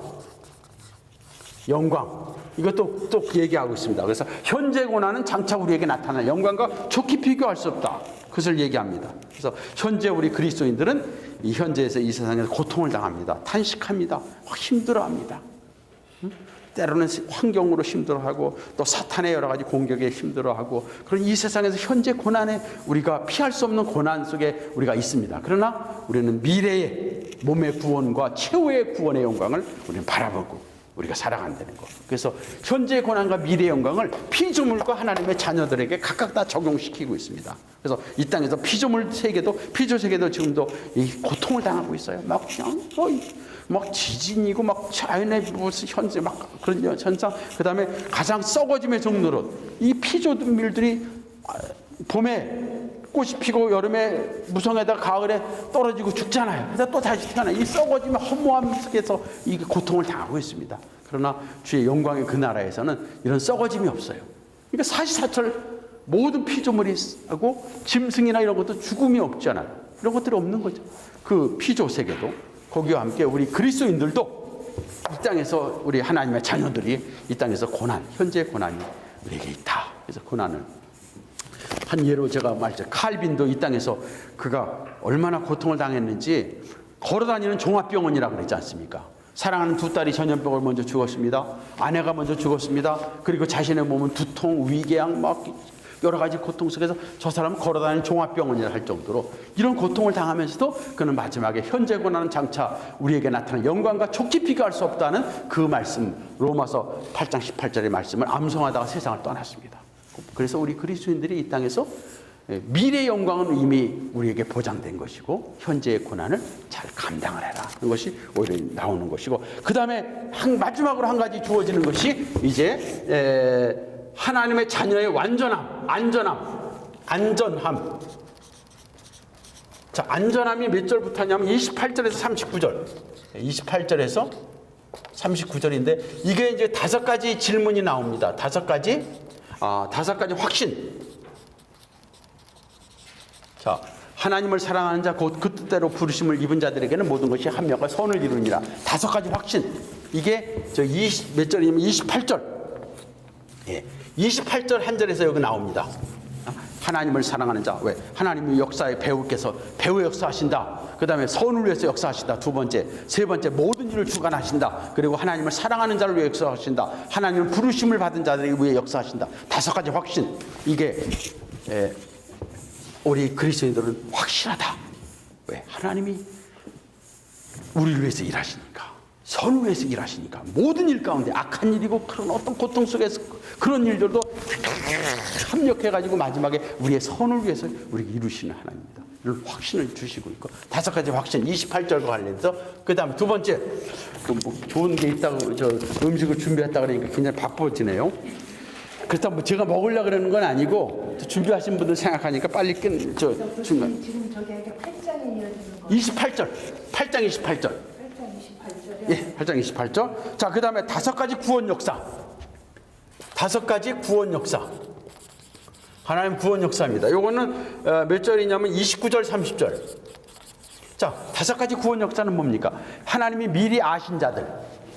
이것도 또 얘기하고 있습니다. 그래서 현재 고난은 장차 우리에게 나타날 영광과 좋게 비교할 수 없다. 그것을 얘기합니다. 그래서 현재 우리 그리스도인들은 이 현재에서 이 세상에서 고통을 당합니다. 탄식합니다. 힘들어합니다. 때로는 환경으로 힘들어하고 또 사탄의 여러 가지 공격에 힘들어하고, 그런 이 세상에서 현재 고난에 우리가 피할 수 없는 고난 속에 우리가 있습니다. 그러나 우리는 미래의 몸의 구원과 최후의 구원의 영광을 우리는 바라보고 우리가 살아간다는 것. 그래서 현재 고난과 미래의 영광을 피조물과 하나님의 자녀들에게 각각 다 적용시키고 있습니다. 그래서 이 땅에서 피조물 세계도, 피조 세계도 지금도 이 고통을 당하고 있어요. 막 그냥 막 지진이고 막 자연의 무슨 현재 막 그런 현상, 그 다음에 가장 썩어짐의 정도로 이 피조물들이 봄에 꽃이 피고 여름에 무성에다 가을에 떨어지고 죽잖아요. 그래서 또 다시 태어나요. 이 썩어짐의 허무함 속에서 이 고통을 당하고 있습니다. 그러나 주의 영광의 그 나라에서는 이런 썩어짐이 없어요. 그러니까 사시사철 모든 피조물이 하고 짐승이나 이런 것도 죽음이 없잖아요. 이런 것들이 없는 거죠. 그 피조 세계도, 거기와 함께 우리 그리스도인들도 이 땅에서 우리 하나님의 자녀들이 이 땅에서 고난, 현재의 고난이 우리에게 있다. 그래서 고난을 한 예로 제가 말했죠. 칼빈도 이 땅에서 그가 얼마나 고통을 당했는지 걸어다니는 종합병원이라고 그랬지 않습니까? 사랑하는 두 딸이 전염병을 먼저 죽었습니다. 아내가 먼저 죽었습니다. 그리고 자신의 몸은 두통, 위궤양, 막 여러 가지 고통 속에서 저 사람은 걸어다니는 종합병원이라 할 정도로 이런 고통을 당하면서도 그는 마지막에 현재 고난은 장차 우리에게 나타난 영광과 촉지 비교할 수 없다는 그 말씀, 로마서 8장 18절의 말씀을 암송하다가 세상을 떠났습니다. 그래서 우리 그리스도인들이 이 땅에서 미래의 영광은 이미 우리에게 보장된 것이고 현재의 고난을 잘 감당을 해라 하는 것이 오히려 나오는 것이고, 그 다음에 마지막으로 한 가지 주어지는 것이 이제 하나님의 자녀의 완전함, 안전함. 자, 안전함이 몇 절부터 하냐면 28절에서 39절. 28절에서 39절인데 이게 이제 5가지 질문이 나옵니다. 5가지 확신. 자, 하나님을 사랑하는 자 곧 그 뜻대로 부르심을 입은 자들에게는 모든 것이 합력과 선을 이루니라. 5가지 확신. 이게 몇 절이냐면 28절. 예. 28절 한 절에서 여기 나옵니다. 하나님을 사랑하는 자. 왜? 하나님의 역사의 배우께서 배우 역사하신다. 그 다음에 선을 위해서 역사하신다. 2번째. 3번째, 모든 일을 주관하신다. 그리고 하나님을 사랑하는 자를 위해 역사하신다. 하나님은 부르심을 받은 자들을 위해 역사하신다. 5가지 확신. 이게 우리 그리스도인들은 확실하다. 왜? 하나님이 우리를 위해서 일하시니까. 선을 위해서 일하시니까. 모든 일 가운데 악한 일이고 그런 어떤 고통 속에서 그런 일들도 합력해가지고 마지막에 우리의 선을 위해서 우리에게 이루시는 하나님입니다. 이런 확신을 주시고 있고. 5가지 확신, 28절과 관련해서. 그 다음 2번째, 뭐 좋은 게 있다고 음식을 준비했다 그러니까 굉장히 바빠지네요. 그렇다고 제가 먹으려고 그러는 건 아니고 준비하신 분들 생각하니까 빨리 중간. 지금 저기 8장에 이어지는 거. 28절, 8장 28절. 8장 28절에. 예, 8장 28절. 자, 그 다음에 5가지 구원 역사. 5가지 구원 역사. 하나님 구원 역사입니다. 요거는 몇 절이냐면 29절, 30절. 자, 5가지 구원 역사는 뭡니까? 하나님이 미리 아신 자들,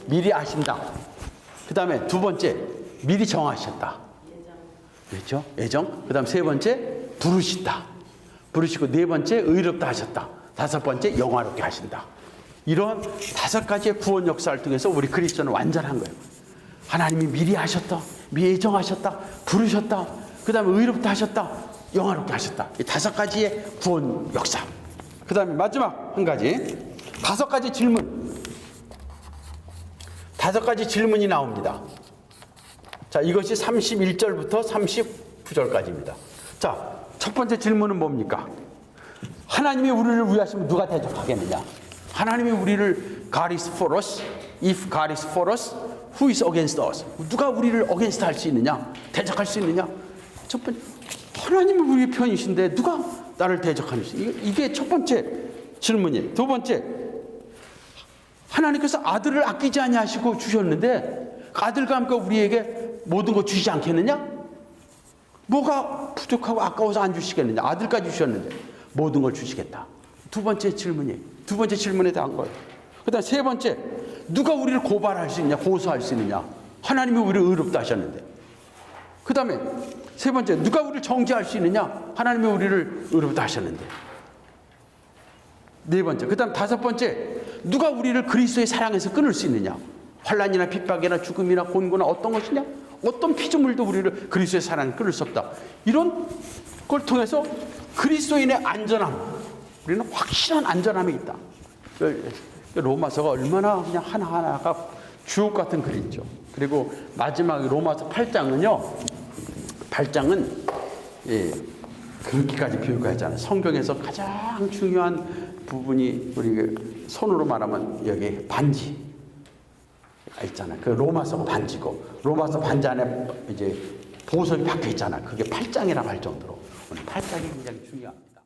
미리 아신다. 그 다음에 2번째, 미리 정하셨다. 그렇죠? 애정. 그 다음 3번째, 부르신다. 부르시고 4번째, 의롭다 하셨다. 5번째, 영화롭게 하신다. 이런 5가지의 구원 역사를 통해서 우리 그리스도는 완전한 거예요. 하나님이 미리 하셨다. 미리 예정하셨다. 부르셨다. 그 다음에 의롭다 하셨다. 영화롭게 하셨다. 이 5가지의 구원 역사. 그 다음에 마지막 한 가지. 5가지 질문. 5가지 질문이 나옵니다. 자, 이것이 31절부터 39절까지입니다. 자, 첫 번째 질문은 뭡니까? 하나님이 우리를 위하시면 누가 대적하겠느냐? 하나님이 우리를 God is for us. If God is for us, who is against us? 누가 우리를 against 할 수 있느냐? 대적할 수 있느냐? 첫 번째, 하나님은 우리 편이신데 누가 나를 대적하는 수? 이게 첫 번째 질문이에요. 2번째, 하나님께서 아들을 아끼지 아니하시고 주셨는데 아들과 함께 우리에게 모든 거 주시지 않겠느냐? 뭐가 부족하고 아까워서 안 주시겠느냐? 아들까지 주셨는데 모든 걸 주시겠다. 2번째 질문이에요. 2번째 질문에 대한 거예요. 그 다음 3번째, 누가 우리를 고발할 수 있냐? 고소할 수 있느냐? 하나님이 우리를 의롭다 하셨는데. 그 다음에 3번째, 누가 우리를 정죄할 수 있느냐? 하나님이 우리를 의롭다 하셨는데. 4번째, 그 다음 5번째, 누가 우리를 그리스도의 사랑에서 끊을 수 있느냐? 환난이나 핍박이나 죽음이나 곤고나 어떤 것이냐? 어떤 피조물도 우리를 그리스도의 사랑에 끊을 수 없다. 이런 걸 통해서 그리스도인의 안전함, 우리는 확실한 안전함이 있다. 로마서가 얼마나 그냥 하나하나가 주옥 같은 글이죠. 그리고 마지막 로마서 8장은요. 8장은 그렇게까지 비유하잖아요. 성경에서 가장 중요한 부분이 우리 손으로 말하면 여기 반지 있잖아요. 그 로마서 반지고 로마서 반지 안에 이제 보석이 박혀 있잖아요. 그게 8장이라고 할 정도로 오늘 8장이 굉장히 중요합니다.